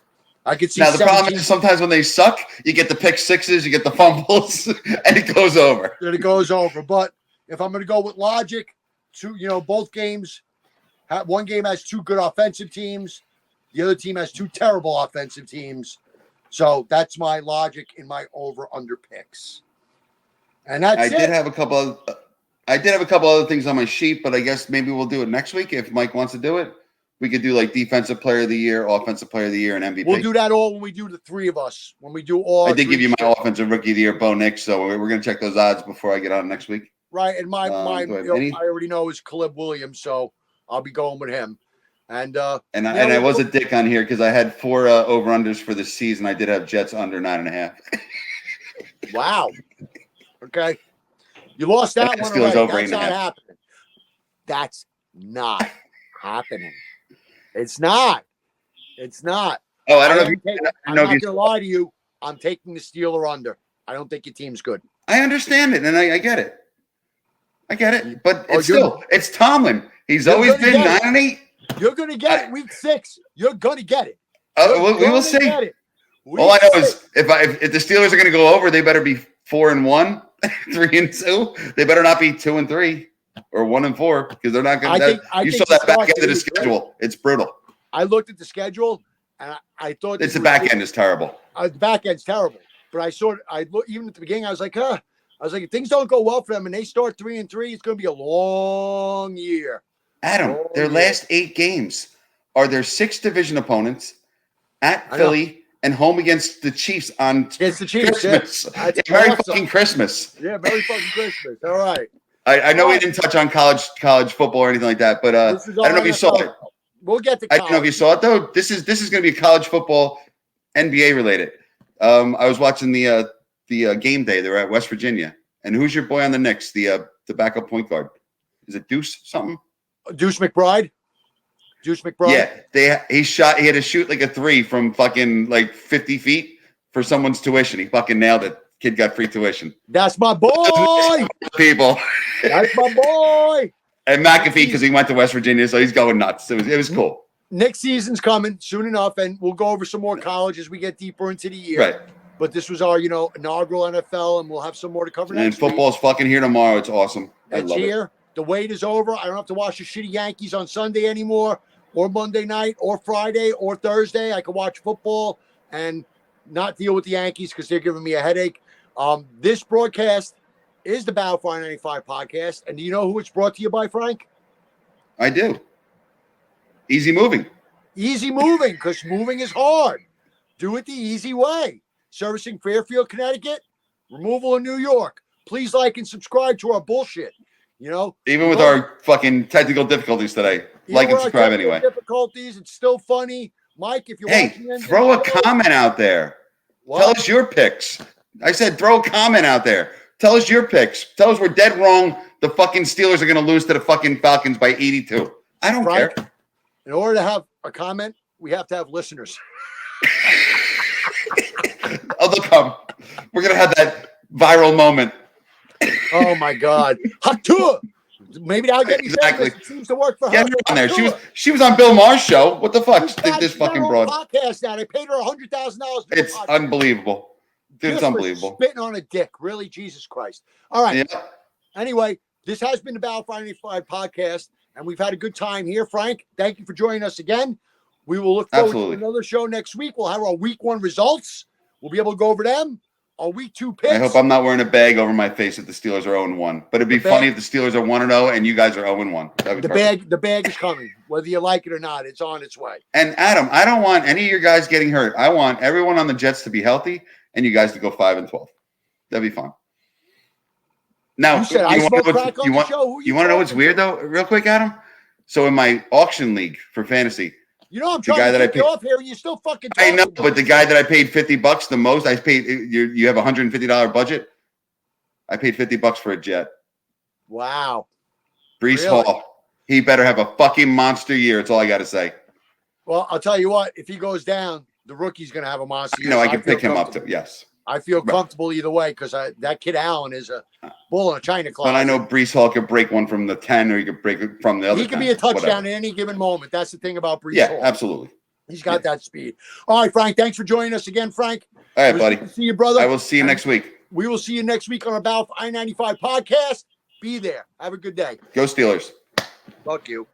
I could see. Now the problem is sometimes when they suck, you get the pick sixes, you get the fumbles, and it goes over. And it goes over. But if I'm going to go with logic, both games. One game has 2 good offensive teams. The other team has 2 terrible offensive teams. So that's my logic in my over/under picks. And that's I did have a couple other things on my sheet, but I guess maybe we'll do it next week if Mike wants to do it. We could do like defensive player of the year, offensive player of the year, and MVP. We'll do that all when we do the 3 of us. When we do all. I did give you my offensive rookie of the year, Bo Nix. So we're going to check those odds before I get on next week. Right, and I already know is Caleb Williams, so I'll be going with him. And I was a dick on here because I had 4 over unders for the season. I did have Jets under 9.5. Wow. Okay. You lost that one already. That's not happening. That's not happening. It's not. It's not. Oh, I don't know. I'm not going to lie to you. I'm taking the Steeler under. I don't think your team's good. I understand it, and I get it. I get it. But it's Tomlin. He's always been 9-8. You're going to get it week 6. You're going to get it. We will see. All I know is if the Steelers are going to go over, they better be 4-1, 3-2. They better not be 2-3 or 1-4 because they're not going to. You saw that back end of the schedule. It's brutal. I looked at the schedule and I thought the back end is terrible. The back end's terrible. But even at the beginning, I was like, if things don't go well for them and they start 3-3, it's going to be a long year. Adam, their last 8 games are their 6 division opponents at Philly and home against the Chiefs on Christmas. Yeah. Merry fucking Christmas. Yeah, Merry fucking Christmas. All right. I know we didn't touch on college football or anything like that, but I don't know if you saw it. We'll get to college. I don't know if you saw it though. This is going to be college football, NBA related. I was watching the game day. They were at West Virginia, and who's your boy on the Knicks? The backup point guard. Is it Deuce something? Deuce McBride. Yeah, he had to shoot like a 3 from fucking like 50 feet for someone's tuition. He fucking nailed it. Kid got free tuition. That's my boy. People. That's my boy. And McAfee, because he went to West Virginia, so he's going nuts. It was cool. Next season's coming soon enough, and we'll go over some more college as we get deeper into the year. Right. But this was our, inaugural NFL, and we'll have some more to cover And next week. football's fucking here tomorrow. It's awesome. I It's love here. it. The wait is over. I don't have to watch the shitty Yankees on Sunday anymore, or Monday night, or Friday, or Thursday. I can watch football and not deal with the Yankees because they're giving me a headache. This broadcast is the Battle for I-95 podcast. And do you know who it's brought to you by, Frank? I do. Easy moving. Easy moving, because moving is hard. Do it the easy way. Servicing Fairfield, Connecticut, removal in New York. Please like and subscribe to our bullshit. Even with our fucking technical difficulties today. Like and subscribe anyway. Difficulties, it's still funny. Mike, if you're watching, throw a comment out there. What? Tell us your picks. I said throw a comment out there. Tell us your picks. Tell us we're dead wrong. The fucking Steelers are going to lose to the fucking Falcons by 82. I don't care. In order to have a comment, we have to have listeners. Oh, they'll come. We're going to have that viral moment. Oh, my God. Hatua. Maybe that'll get me Exactly. famous. It seems to work for her. Get her on there. She was on Bill Maher's show. What the fuck? This fucking broad. Podcast now. They paid her $100,000. It's unbelievable. Dude, it's unbelievable. Spitting on a dick. Really, Jesus Christ. All right. Yeah. Anyway, this has been the Battle for I-95 podcast, and we've had a good time here. Frank, thank you for joining us again. We will look forward to another show next week. We'll have our week 1 results. We'll be able to go over them. Our week 2 picks. I hope I'm not wearing a bag over my face if the Steelers are 0-1. But it'd be funny if the Steelers are 1-0 and you guys are 0-1. The bag is coming, whether you like it or not. It's on its way. And Adam, I don't want any of your guys getting hurt. I want everyone on the Jets to be healthy and you guys to go 5-12. That'd be fun. Now, you want to know what's weird though, real quick, Adam? So in my auction league for fantasy, I'm trying to get you off here, and you still fucking. I know, but the guy that I paid $50 the most, I paid. You have $150 budget. I paid $50 for a jet. Wow. Brees Hall, he better have a fucking monster year. That's all I got to say. Well, I'll tell you what. If he goes down, the rookie's going to have a monster year. No, I can pick him up too. Yes. I feel comfortable either way because that kid Allen is a bull in a china closet. But I know Brees Hall could break one from the 10 or he could break it from the other. He could be a touchdown at any given moment. That's the thing about Brees Hall. Yeah, absolutely. He's got that speed. All right, Frank, thanks for joining us again, Frank. All right, buddy. Good to see you, brother. I will see you next week. We will see you next week on our Battle for I-95 podcast. Be there. Have a good day. Go Steelers. Fuck you.